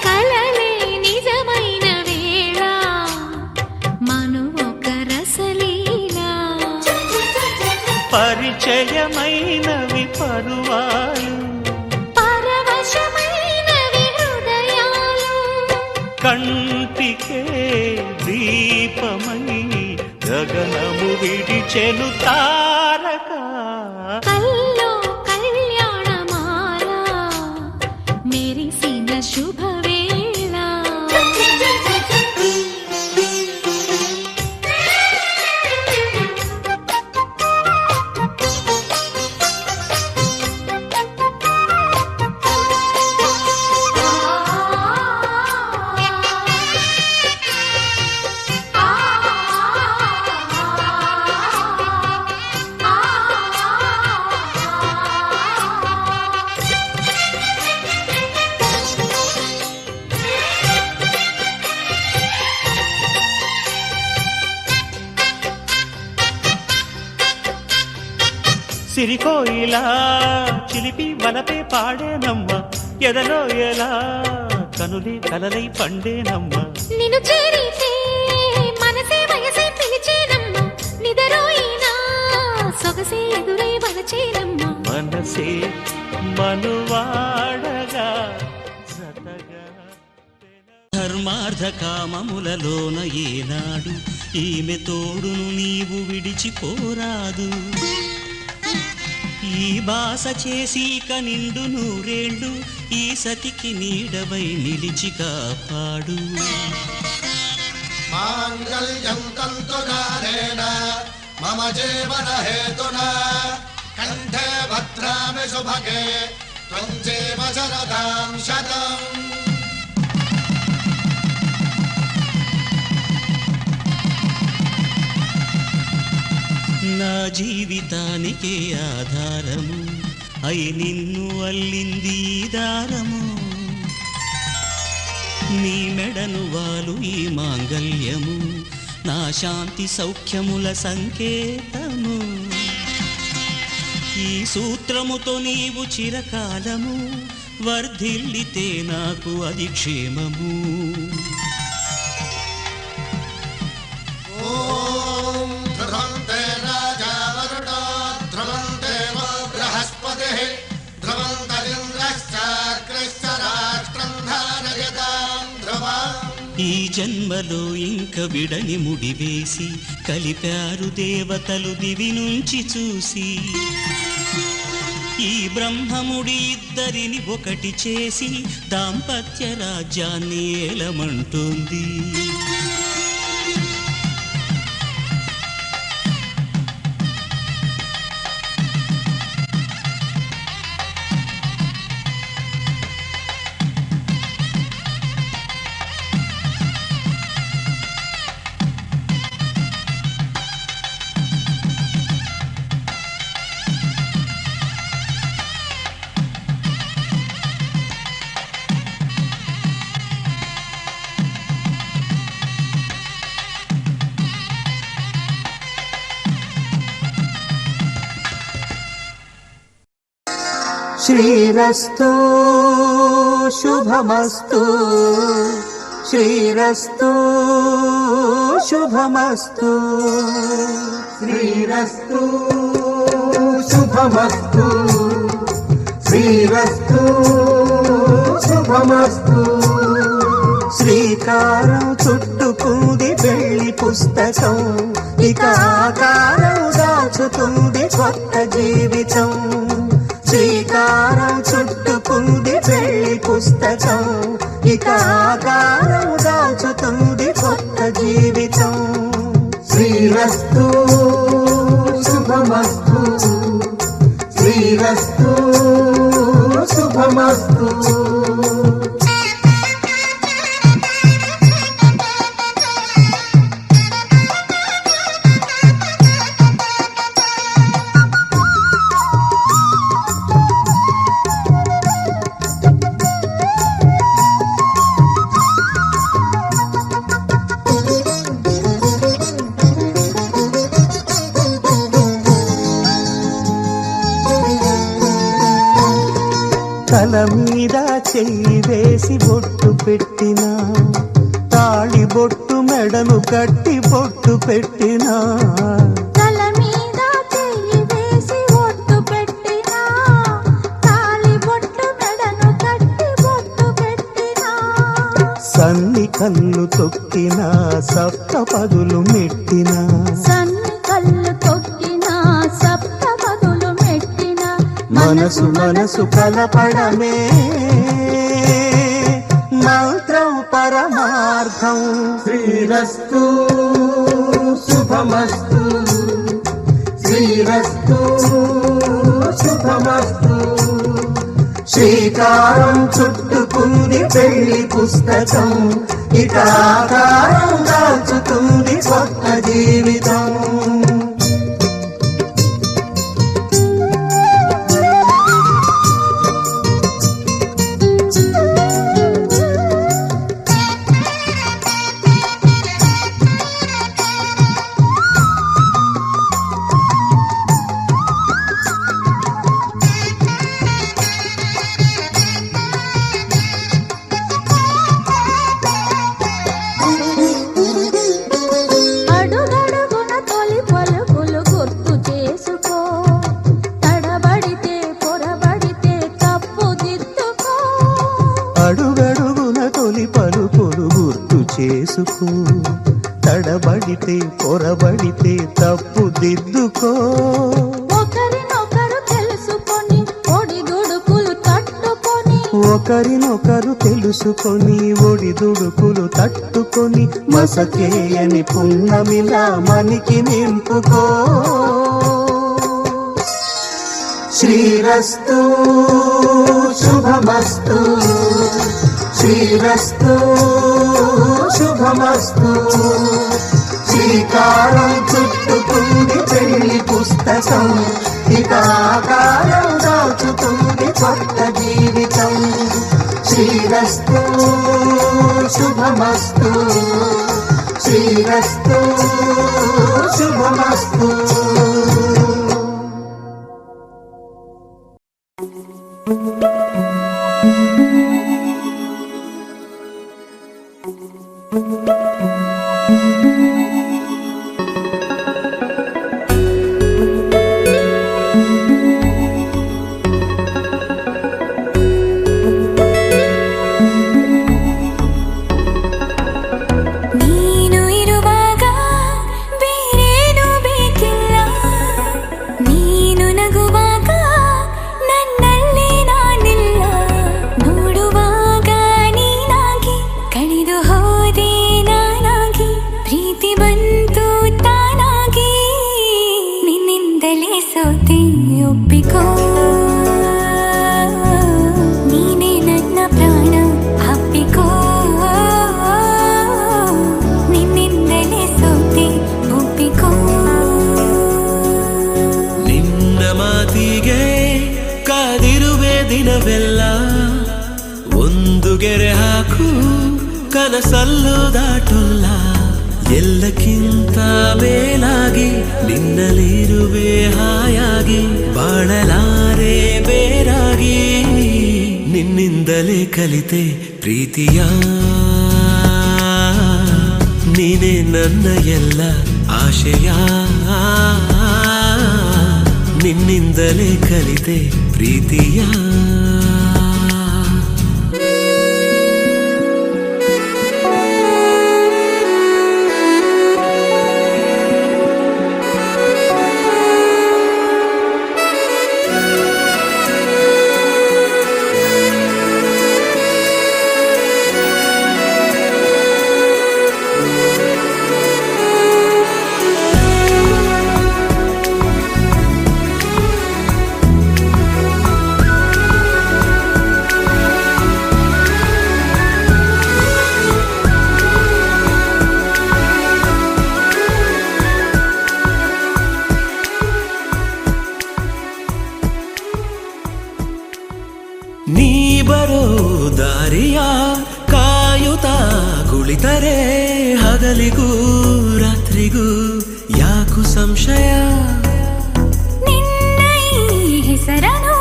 కలలే నిజమైన వేళ మను ఒక రసలీలా పరిచయమైనవి పరువాలు పరవశమైనవి హృదయాలు కంటికే దీపమై గగనము విడిచెను తారక సిరికోయిలా చిలిపి వలపే పాడేనమ్మ ఎదలో ఎలా కనులే కలలై పండేనమ్మ నిన్ను చేరితే మనసే వయసే పిలిచేనమ్మ నిదరోయినా సొగసే ఎదురై వలచేనమ్మ మనసే మనువాడగా జతగా ధర్మార్థ కామములలోన ఏనాడు ఈమె తోడును నీవు విడిచిపోరాదు ఈ బాస చేసి నిండు నూరేళ్ళు ఈ సతికి నీడవై నిలిచి కాపాడు మాంగళ్యం తంతునానేన మమ జీవన హేతునా కంఠే భద్రామి శుభగే త్వం జీవ శరదాం శతం నా జీవితానికే ఆధారము అయి నిన్ను అల్లింది ఈ దారము నీ మెడను వాలు ఈ మాంగల్యము నా శాంతి సౌఖ్యముల సంకేతము ఈ సూత్రముతో నీవు చిరకాలము వర్ధిల్లితే నాకు అది క్షేమము ఓం ధ్రువంతే రాజా వరుణో ధ్రువంతే బృహస్పతిః ధ్రువంతరింద్రశ్చాగ్రశ్చ రాష్ట్రం ధారయతాం ధ్రువం ఈ జన్మలో ఇంక విడని ముడివేసి కలిపారు దేవతలు దివి నుంచి చూసి ఈ బ్రహ్మముడి ఇద్దరిని ఒకటి చేసి దాంపత్య రాజ్యాన్ని ఏలమంటుంది శ్రీరస్తు శుభమస్తు శ్రీరస్తు శుభమస్తు శ్రీరస్తు శుభమస్తు శ్రీరస్తు శుభమస్తు శ్రీకారం చుట్టుకుంది పెళ్లి పుస్తకం ఇక ఆకారం దాచుతుంది కొత్త జీవితం శ్రీకారం చుట్టుకుంది పెళ్లి పుస్తకం ఇక ఆకారం దాచుతుంది కొత్త జీవితం శ్రీరస్తు శుభమస్తు శ్రీరస్తు శుభమస్తు తల మీద చెయ్యి వేసి బొట్టు పెట్టినా తాళి బొట్టు మెడలు కట్టి బొట్టు పెట్టినా తల మీద చెయ్యి వేసి ఒట్టు పెట్టినా తాళి బొట్టు మెడను కట్టి బొట్టు పెట్టినా సన్ని కళ్ళు తొక్కినా సప్త పదులు మెట్టినా సన్ని కళ్ళు తొక్కినా సప్త పదులు మెట్టినా మనసు మనసు కలపడమే మంత్రం పరమార్థం శ్రీరస్తు శుభమస్తు శ్రీరస్తు శుభమస్తు శ్రీకారం చుట్టుకుంది పెళ్లి పుస్తకం ఇక ఆకారం దాచుతుంది కొత్త జీవితం పొరబడితే పొరబడితే తప్పు దిద్దుకో. ఒకరినొకరు తెలుసుకొని ఒడిదుడుకులు తట్టుకొని ఒకరినొకరు తెలుసుకొని ఒడిదుడుకులు తట్టుకొని మసకేయని పున్నమిలా మనికి నింపుకో. శ్రీరస్తు శుభమస్తు శ్రీరస్తు శుభమస్తు. శ్రీకారం చుట్టుకుంది పెళ్లి పుస్తకం, ఇక ఆకారం దాచుతుంది కొత్త జీవితం. శ్రీరస్తు శుభమస్తు శ్రీరస్తు శుభమస్తు. ನೀನು ಇರುವಾಗ ಬೇರೇನು ಬೇಕಿಲ್ಲ, ನೀನು ನಗುವಾಗ ನನ್ನಲ್ಲಿ ನಾನಿಲ್ಲ. ನೋಡುವಾಗ ನೀನಾಗಿ ಕಳೆದು ಹೋದೆ ನಾನಾಗಿ, ಪ್ರೀತಿ ಬಂತು ತಾನಾಗಿ. ನಿನ್ನಿಂದಲೇ ಸೋತೆ ಒಪ್ಪಿಕೋ, ನೀನೇ ನನ್ನ ಪ್ರಾಣ ಅಪ್ಪಿಕೋ. ನಿನ್ನಿಂದಲೇ ಸೋತೆ ಒಪ್ಪಿಕೋ. ನಿನ್ನ ಮಾತಿಗೆ ಕಾದಿರುವೆ ದಿನವೆಲ್ಲ, ಒಂದು ಗೆರೆ ಹಾಕು ಕನಸಲ್ಲೂ ದಾಟುಲ್ಲ. ಎಲ್ಲಕ್ಕಿಂತ ಮೇಲಾಗಿ ನಿನ್ನಲ್ಲಿರುವೆ ಹಾಯಾಗಿ, ಬಾಳಲಾರೆ ಬೇರಾಗಿ. ನಿನ್ನಿಂದಲೇ ಕಲಿತೆ ಪ್ರೀತಿಯ, ನೀನೇ ನನ್ನ ಎಲ್ಲ ಆಶಯ. ನಿನ್ನಿಂದಲೇ ಕಲಿತೆ ಪ್ರೀತಿಯ. ನೀ ಬರೋ ದಾರಿಯ ಕಾಯುತ್ತಾ ಕುಳಿತರೆ, ಹಗಲಿಗೂ ರಾತ್ರಿಗೂ ಯಾಕು ಸಂಶಯ. ನಿನ್ನ ಈ ಹೆಸರನು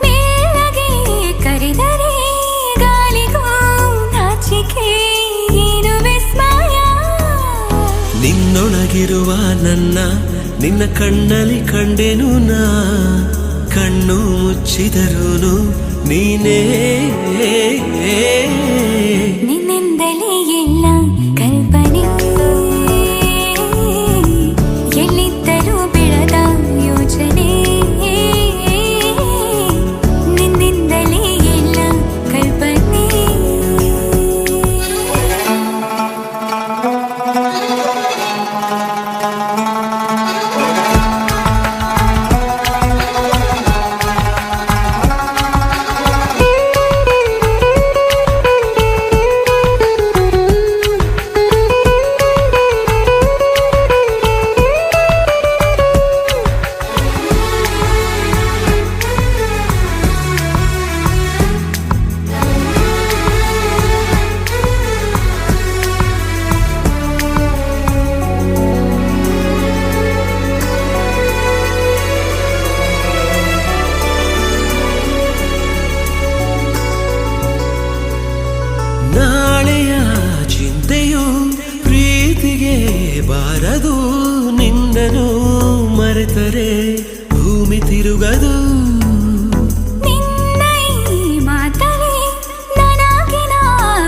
ಮೆಲ್ಲಗೆ ಕರೆದರೆ, ಗಾಳಿಗೂ ನಾಚಿಕೆ ಏನು ವಿಸ್ಮಯ. ನಿನ್ನೊಳಗಿರುವ ನನ್ನ ನಿನ್ನ ಕಣ್ಣಲ್ಲಿ ಕಂಡೆನು ನಾ, ಕಣ್ಣು ಮುಚ್ಚಿದರೂನು ನೀನೇ. ನಿನ್ನಿಂದಲೇ ಎಲ್ಲ ಕಲ್ಪನೆ, ಎಲ್ಲಿದ್ದರೂ ಬೆಳೆದ ಯೋಚನೆ. ನಿನ್ನಿಂದಲೇ ಎಲ್ಲ ಕಲ್ಪನೆ. ಬಾರದು ನಿನ್ನನು ಮರೆತರೆ ಭೂಮಿ ತಿರುಗದು. ನಿನ್ನ ಈ ಮಾತಲಿ ನನಗಿನ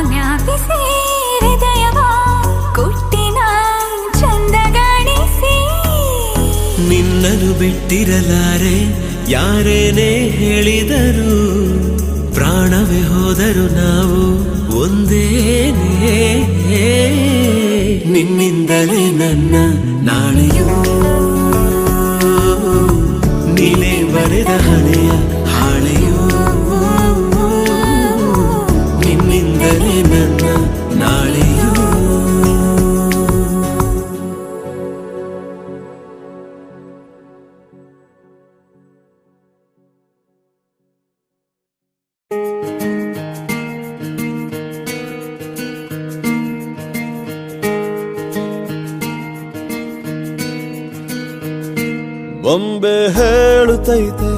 ಜ್ಞಾಪಿಸಿ ಹೃದಯವ ಕೊಟ್ಟಿನ ಚಂದ ಬಿಟ್ಟಿರಲಾರೆ ಯಾರೇನೇ ಹೇಳಿದರು ಪ್ರಾಣವೇ ಹೋದರು ನಾವು ಒಂದೇನೇ ನಿನ್ನಿಂದಲೇ ನನ್ನ ನಾಳೆಯೂ ನೀನೇ ಬರೆದ ಹಣೆಯ ಹಾಳೆಯೂ ನಿನ್ನಿಂದಲೇ ನನ್ನ ನಾಳೆಯೂ ಬೊಂಬೆ ಹೇಳುತ್ತೈತೆ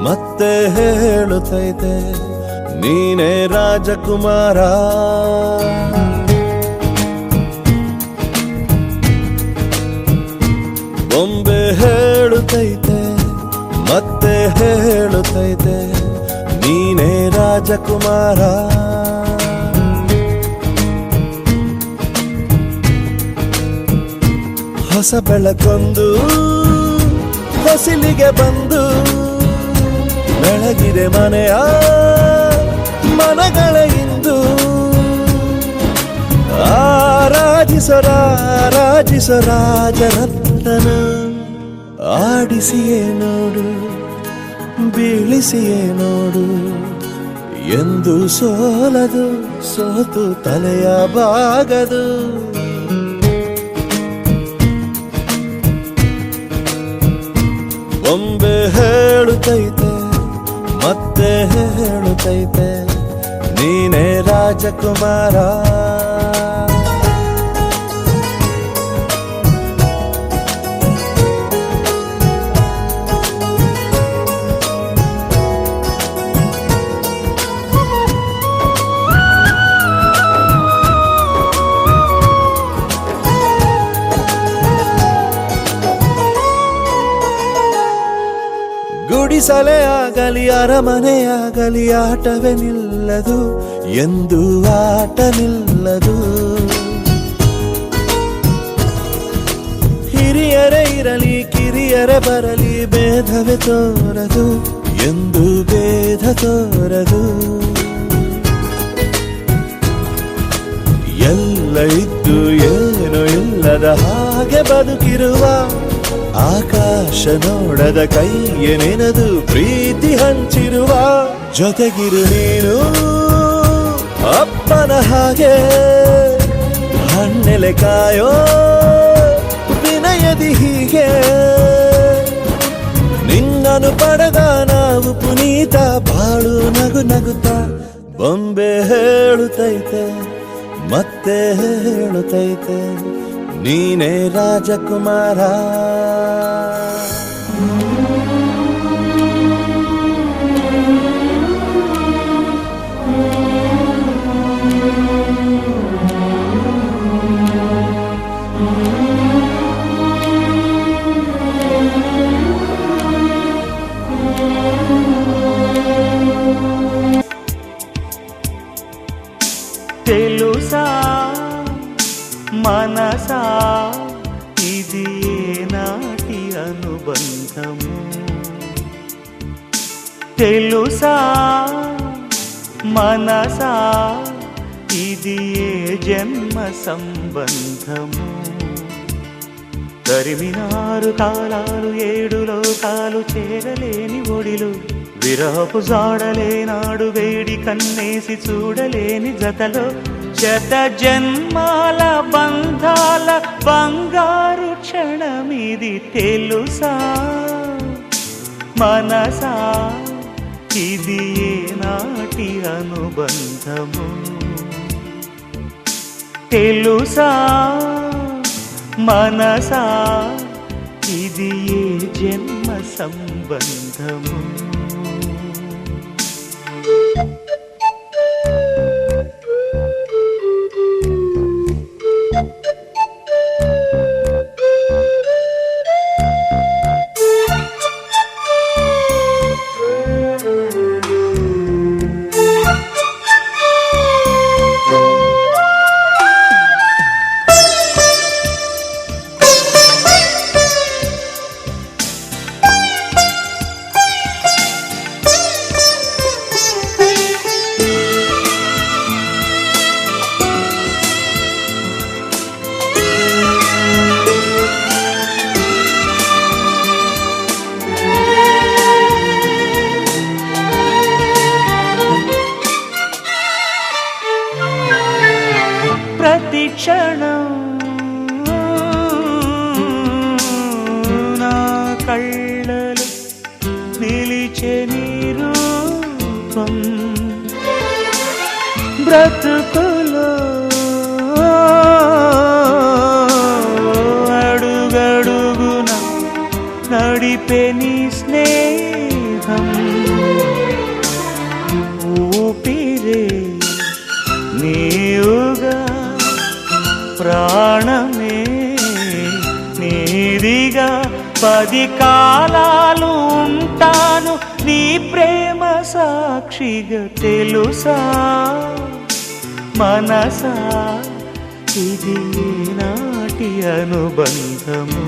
ಮತ್ತೆ ಹೇಳುತ್ತೈತೆ ನೀನೇ ರಾಜಕುಮಾರ ಬೊಂಬೆ ಹೇಳುತ್ತೈತೆ ಮತ್ತೆ ಹೇಳುತ್ತೈತೆ ನೀನೇ ರಾಜಕುಮಾರ ಹೊಸ ಬೆಳಕೊಂದು ಹೊಸಿಲಿಗೆ ಬಂದು ಬೆಳಗಿದೆ ಮನೆಯ ಮನಗಳ ಇಂದು ರಾಜರತ್ನ ಆಡಿಸಿಯೇ ನೋಡು ಬೀಳಿಸಿಯೇ ನೋಡು ಎಂದು ಸೋಲದು ಸೋತು ತಲೆಯ ಬಾಗದು ಬೊಂಬೆ ಹೇಳುತ್ತೈತೆ ಮತ್ತೆ ಹೇಳುತ್ತೈತೆ ನೀನೇ ರಾಜಕುಮಾರ ಗುಡಿಸಲೇ ಆಗಲಿ ಅರಮನೆಯಾಗಲಿ ಆಟವೇ ನಿಲ್ಲದು ಎಂದು ಆಟ ನಿಲ್ಲದು ಹಿರಿಯರೇ ಇರಲಿ ಕಿರಿಯರೇ ಬರಲಿ ಭೇದವೇ ತೋರದು ಎಂದು ಭೇದ ತೋರದು ಎಲ್ಲ ಇದ್ದು ಏನು ಇಲ್ಲದ ಹಾಗೆ ಬದುಕಿರುವ ಆಕಾಶ ನೋಡದ ಕೈಯೇ ನೆನೆದು ಪ್ರೀತಿ ಹಂಚಿರುವ ಜೊತೆಗಿರು ನೀನು ಅಪ್ಪನ ಹಾಗೆ ಹಣ್ಣೆಲೆ ಕಾಯೋ ವಿನಯದಿ ಹೀಗೆ ನಿನ್ನನು ಪಡೆದ ನಾವು ಪುನೀತ ಬಾಳು ನಗು ನಗುತ್ತಾ ಬೊಂಬೆ ಹೇಳುತ್ತೈತೆ ಮತ್ತೆ ಹೇಳುತ್ತೈತೆ ನೀನೇ ರಾಜಕುಮಾರ తెలుసా మనసా ఇది నాటి అనుబంధము తెలుసా మనసా ఇది ఏ జన్మ సంబంధము తరిమినారు కాలాలు ఏడు లోకాలు చేరలేని ఒడిలు విరహపు జాడలేనాడు వేడి కన్నేసి చూడలేని జతలో శత జన్మాల బంధాల బంగారు క్షణమిది తెలుసా మనసా ఇది ఏ నాటి అనుబంధము తెలుసా మనసా ఇది ఏ జన్మ సంబంధము నిలిచే నీ రూపం బ్రతుకులో అడుగడుగున నడిపే నీ స్నేహం ఊపిరే నీవుగా ప్రాణమే నీదిగా 10 కాలాలు ఉంటాను నీ ప్రేమ సాక్షిగా తెలుసా మనసా ఇది నాటి అనుబంధము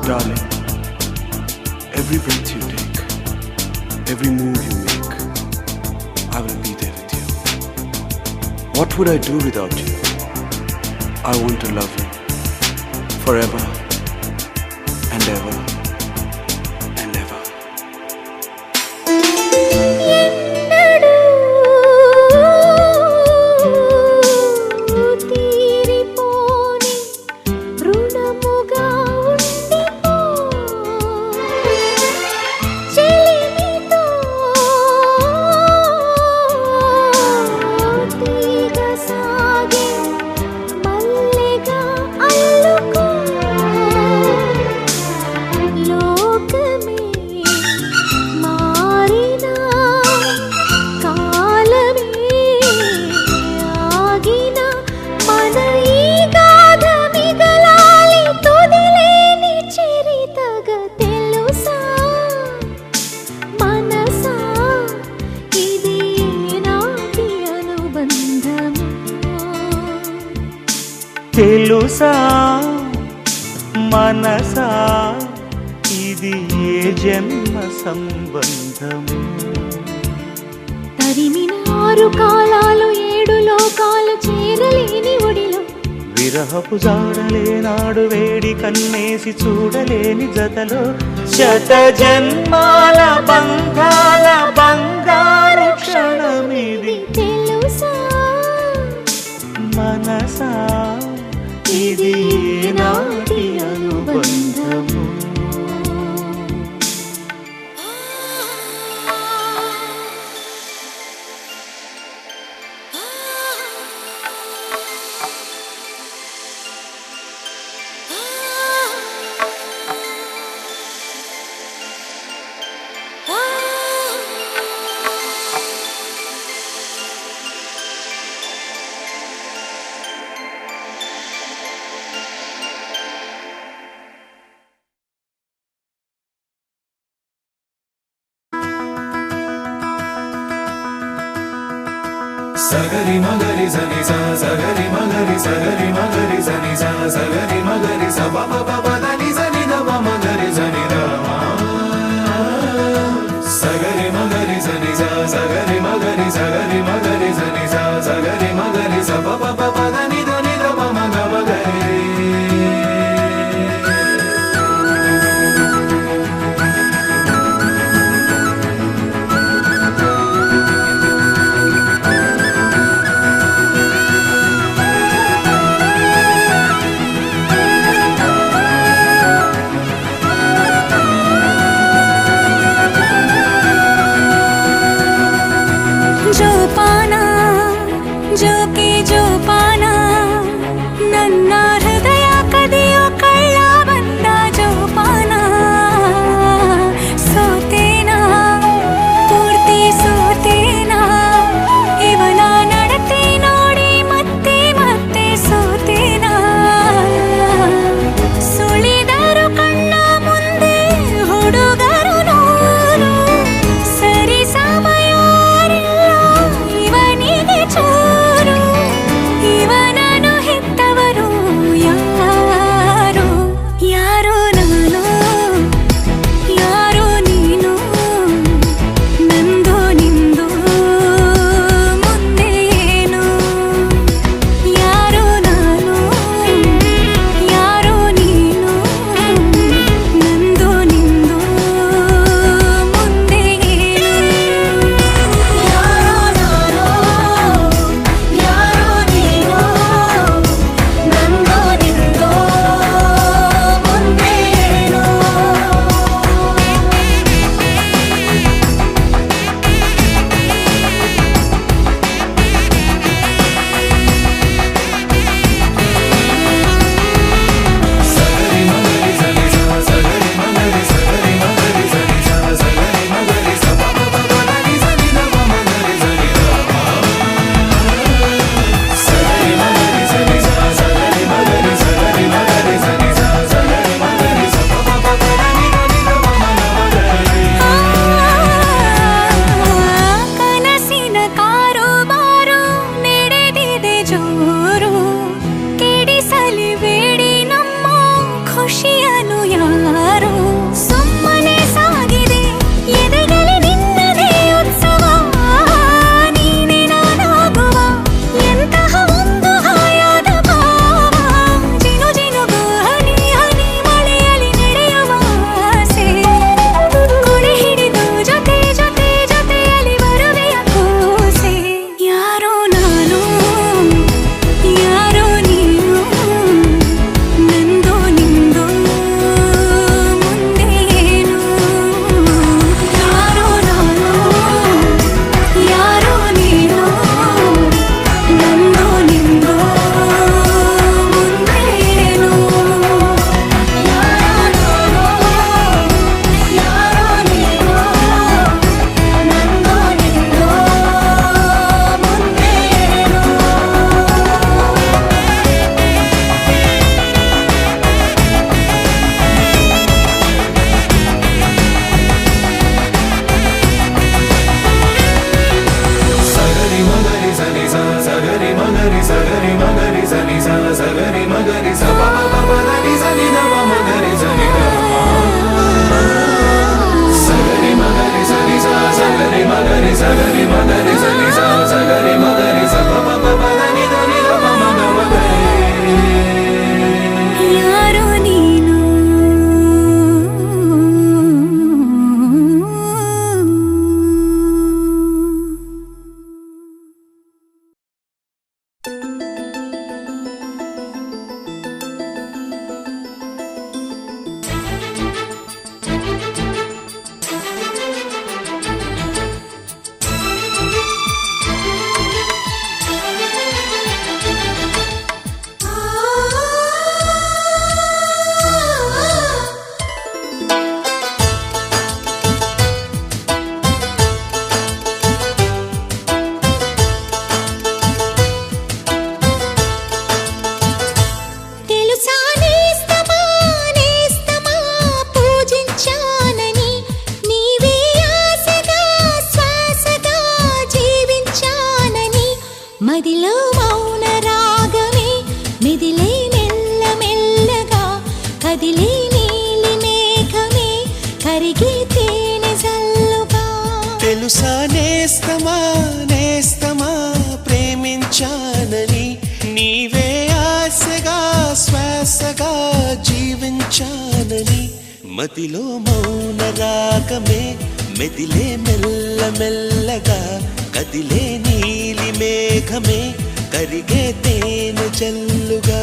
Darling, every breath you take, every move you make, I will be there with you. What would I do without you? I want to love you forever and ever and ever. తెలుసా మనసా ఇది ఏ జన్మ సంబంధము తరిమిన 6 కాలాలు 7 లోకాలు చేరలేని ఒడిలో విరహపు జాడలేనాడు వేడి కన్నేసి చూడలేని జతలో శత జన్మాల బంగాల బంగారు క్షణమిది తెలుసా మనసా ఇది నాటి అనుబంధము సగరి మగరి సని సా సగరి మగరి సగరి మగరి సని సా సగరి మగరి స ప ప ప దని సని ద ప మగరి సని ద సగరి మగరి సని సా సగరి మగరి సగరి మగరి సని సా సగరి మగరి స ప ప ప దని దని ద ప మగ మగరి ಚೂರು ಕೆಡಿಸಲಿ ಬೇಡಿ ನಮ್ಮ ಖುಷಿಯನು ಯಾರು ಸುಮ್ಮನೆ ಸಾಗಿದೆ ಎದೆಗಲಿ ನಿನ್ನದೇ ಉತ್ಸವ ನೀನೆ ನಾನಾಗುವ ಎಂತಹ ಒಂದು ಹಾಯಾದ ಭಾವ ಜಿನು ಜಿನುಗು ಹನಿ ಹನಿ ಮಳೆಯಲ್ಲಿ ನಡೆಯುವ ಆಸೆ ಕೊಡೆ ಹಿಡಿದು ಜೊತೆ ಜೊತೆ ಜೊತೆಯಲ್ಲಿ ಬರುವೆಯ ಕೂಸೆ ಯಾರೋ ನಾನು ಯಾರೋ ನೀನು ನಂದೋ ನಿಂದೋ ಮುಂದೆ ಏನು ಯಾರೋ ನಾನು ಯಾರೋ ನೀನು ನಂದೋ ನಿಂದೋ ಮುಂದೆ ಏನು ಯಾರೋ ನಾನು ಯಾರೋ ನೀನು ನಂದೋ ನಿಂದೋ ಮುಂದೆ ಏನು సగరి మగరి సని సా సగరి మగరి సగరి మగరి సని సా సగరి మగరి స ప ప ప దని సని ద మ మగరి సని ద సగరి మగరి సని సా సగరి మగరి సగరి మగరి సని సా సగరి మగరి స ప ప ప దని దని ద మ మ మ మగరి ಯಾರೋ ನೀನು తెలుసా నేస్తమా నేస్తమా పూజించానని నీవే ఆశగా శ్వాసగా జీవించానని మదిలో మౌన రాగమే మెదిలే మెల్ల మెల్లగా కదిలే నీలి మేఘమే కరిగే తేనె జల్లుగా తెలుసా నేస్తమా నేస్తమా ప్రేమించానని నీవే ఆశగా శ్వాసగా జీవించానని మదిలో మౌన రాగమే మెదిలే మెల్ల మెల్లగా కదిలే నీలి మేఘమే కరిగే తేనె జల్లుగా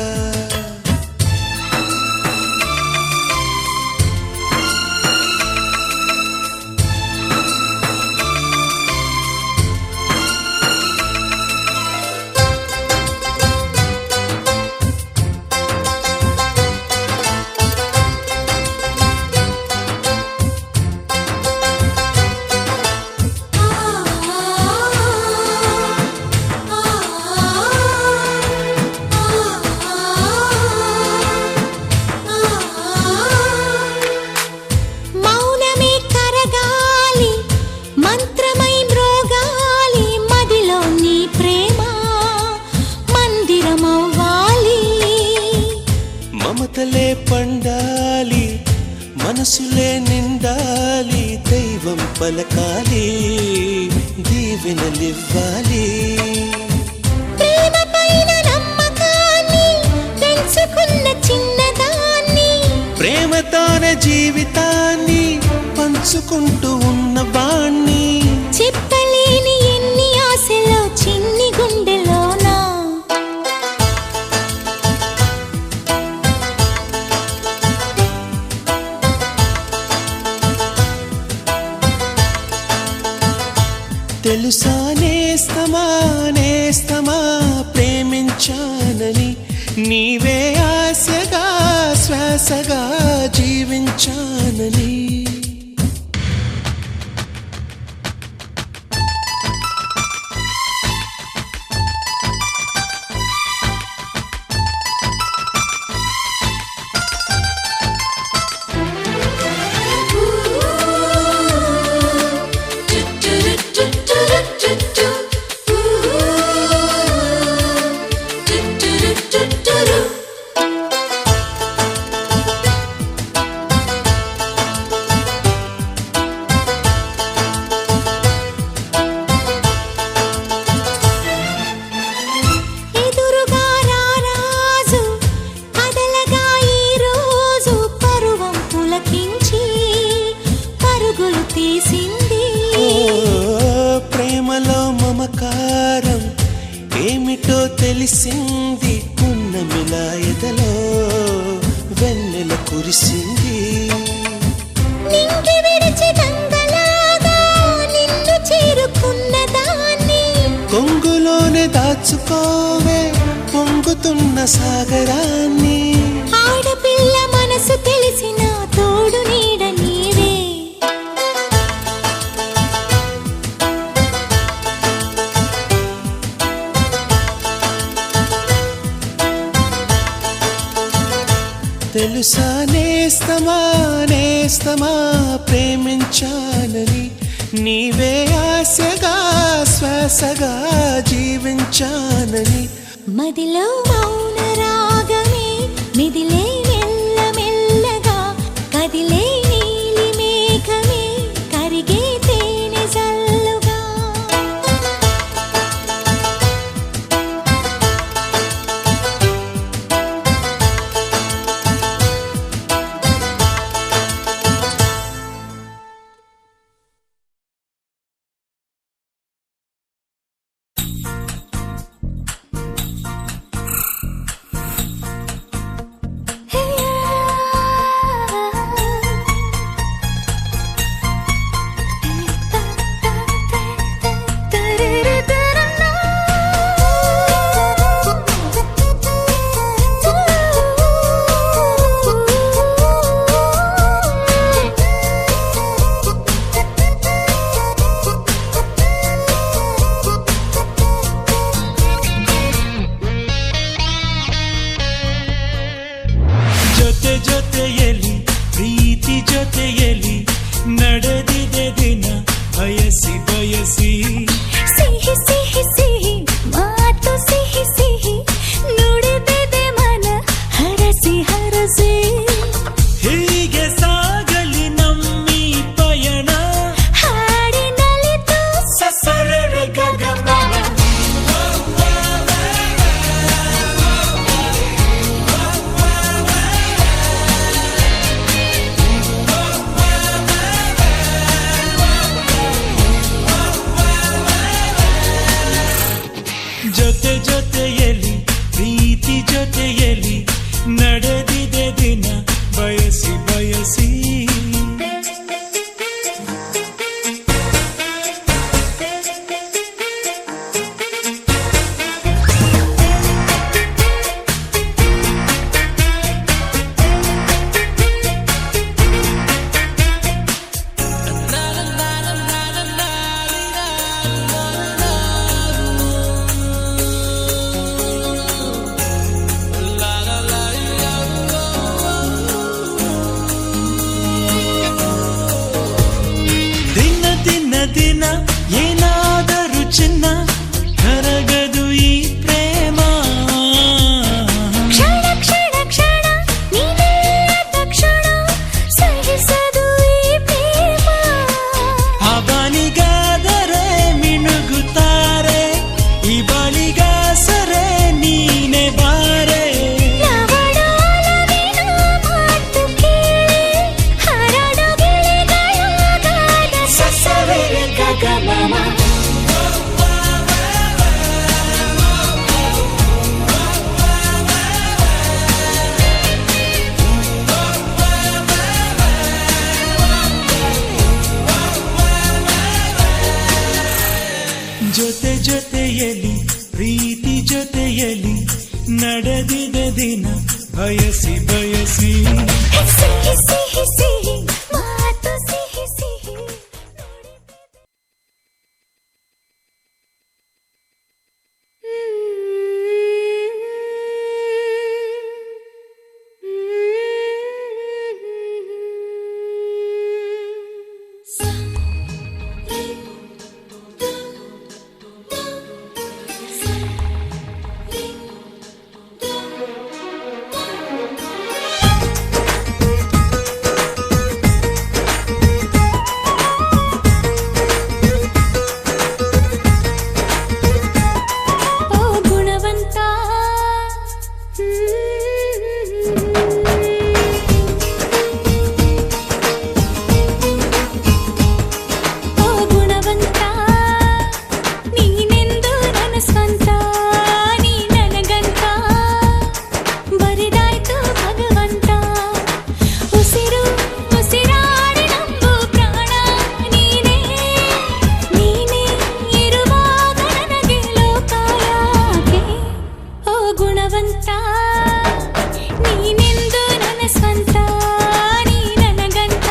మౌనమే కరగాలి మంత్రమై మ్రోగాలి మదిలో నీ ప్రేమ మందిరమవ్వాలి మమతలే పండాలి మనసులే నిండాలి దైవం పలకాలి దీవెనలివ్వాలి ప్రేమ పైన నమ్మకాన్ని పెంచుకున్న చిన్నదాన్ని ప్రేమతోనే జీవితాన్ని పంచుకుంటూ ఉన్న వాణ్ణి చెప్పలేని ఎన్ని ఆశలో చిన్ని గుండెలోనా తెలుసా నేస్తమా నేస్తమా ప్రేమించానని నీవే ఆశగా శ్వాసగా జీవించానని వెలిసింది పున్నమిలాయదలో వెన్నెల కురిసింది నింగి విడిచి గంగలాగా నిన్ను చేరుకున్నదాన్ని కొంగులోనే దాచుకోవే పొంగుతున్న సాగరాన్ని ఆడపిల్ల మనసు తెలిసిన తోడు నీడ నీవే తెలుసా నేస్తమా నేస్తమా ప్రేమించానని నీవే ఆశగా శ్వాసగా జీవించానని మదిలో మౌన రాగమే మిదిలే మెల్ల మెల్లగా కదిలే నీలి మేఘమే కరిగే తేనె జల్లుగా ಜೊತೆಯಲಿ ಪ್ರೀತಿ ಜೊತೆಯಲಿ ನಡೆದಿದೆ ದಿನ ಬಯಸಿ ಬಯಸಿ ಸಿಹಿ ಸಿಹಿ ಸಿಹಿ ಮಾತು ಸಿಹಿ ಸಿಹಿ ನುಡಿದಿದೆ ಮನ ಹರಸಿ ಹರಸಿ ಹೀಗೆ ಸಾಗಲಿ ನಮ್ಮಿ ಪಯಣ ಹಾಡಿನಲಿತು ಸಸರಳ ಗಗನ ಜೊತೆಯಲಿ ಪ್ರೀತಿ ಜೊತೆಯಲಿ ನಡೆದಿದೆ ದಿನ ಬಯಸಿ ಬಯಸಿ ದಿನ ಏನಾದರೂ ಚಿನ್ನ ಕರಗದು ಈ ಪ್ರೇಮ ಕ್ಷಣ ಕ್ಷಣ ಕ್ಷಣ ನೀನೆಲ್ಲ ತಕ್ಷಣ ಸಹಿಸದು ಈ ಪ್ರೇಮ ಅವನಿಗಾದರೆ ಮಿನುಗುತ್ತಾರೆ ಈ ಬಳಿಗಾಸರೆ ನೀನೆ ಬಾರೆ ಲವಣಾಲವಿನ ಮಾತು ಕೇಳಿ ಹರಡು ಗಿಳಿಗಳಾಗಾದ ಸಸವೆರ ಗಗಮಮ ಜೊತೆಯಲಿ ಪ್ರೀತಿ ಜೊತೆಯಲಿ ನಡೆದಿದೆ ದಿನ ಬಯಸಿ ಬಯಸಿ ಸಿಹಿ ಸಿಹಿ ಸಿಹಿ ಮಾತು ಸಿಹಿ ಸಿಹಿ ಗುಣವಂತ ನೀನೆಂದು ನನ್ನ ಸ್ವಂತ ನೀ ನನಗಂತ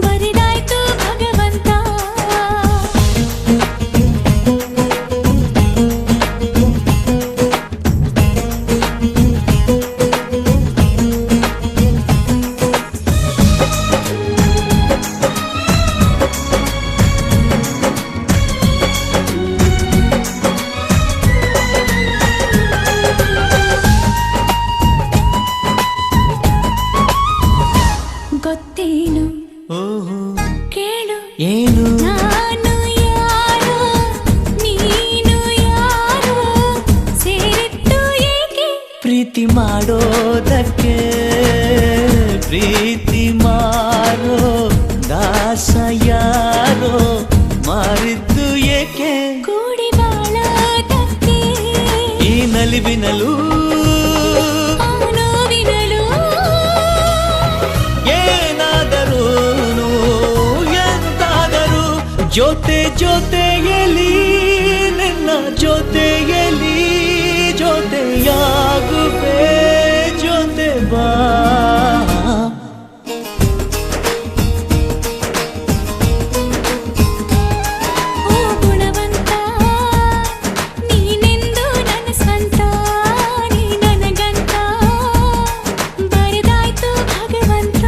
ಬರಿದಾಯ್ತು ಭಗವಂತ ಗೊತ್ತೇನು ಓಹೋ ಕೇಳು ಏನು ನಾನು ಯಾರೋ ನೀನು ಯಾರೋ ಸೇರಿತ್ತು ಏಕೆ ಪ್ರೀತಿ ಮಾಡೋದಕ್ಕೆ ಪ್ರೀತಿ ಮಾರೋ ದಾಸ ಯಾರೋ ಮಾರಿದ್ದು ಏಕೆ ಕೂಡಿ ಬಾಳೋದಕ್ಕೆ ಈ ನಲಿವಿನಲು ಆ ನೋವಿನಲು ಏನಾದರೂನು ಎಂತಾದರೂ ಜೊತೆ ಜೊತೆಯಲಿ ನಿನ್ನ ಜೊತೆಯಲಿ ಜೊತೆಯಾಗುವೆ ಜೊತೆ ಬಾ ಓ ಗುಣವಂತ ನೀನೆಂದು ನನ್ನ ಸ್ವಂತ ನೀ ನನಗಂತ ಬರಿದಾಯ್ತು ಭಗವಂತ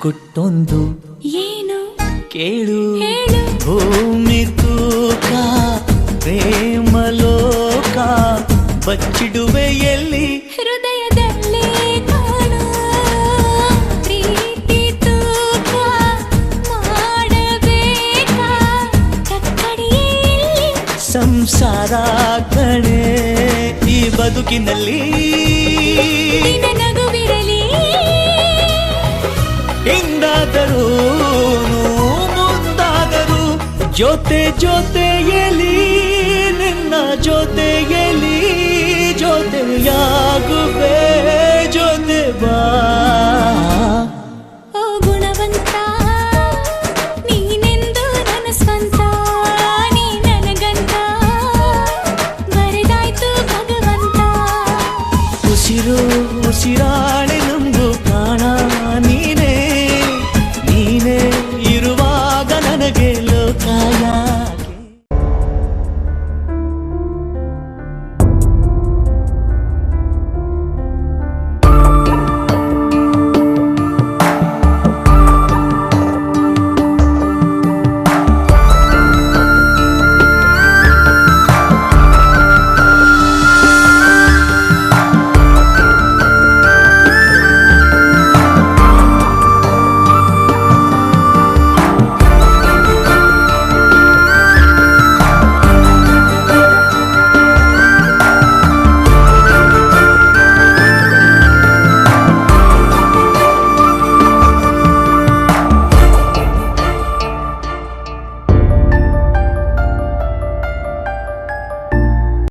ಗುಟ್ಟೊಂದು ಏನು ಕೇಳು ಹೇಳು ಭೂಮಿ ತೂಕ ಪ್ರೇಮ ಲೋಕ ಬಚ್ಚಿಡುವೆ ಎಲ್ಲಿ ಹೃದಯದಲ್ಲೇ ಕಾಣೋ ಪ್ರೀತಿ ತೂಕ ಮಾಡಬೇಕಾ ಕಕ್ಕಡಿಯಲ್ಲಿ ಸಂಸಾರ ಕಣೆ ಈ ಬದುಕಿನಲ್ಲಿ ನಿನ್ನ ನಗುವಿರಲಿ ಹಿಂದಾದರೂ ಮುಂದಾದರೂ ಜೊತೆ ಜೊತೆಯಲಿ ನಿನ್ನ ಜೊತೆಯಲಿ ಜೊತೆಯಾಗುವೆ ಜೊತೆ ಬಾ ಓ ಗುಣವಂತ ನೀನೆಂದು ನನ್ನ ಸ್ವಂತ ನೀ ನನಗಂತ ಬರಿದಾಯ್ತು ಭಗವಂತ ಉಸಿರು ಉಸಿರಾ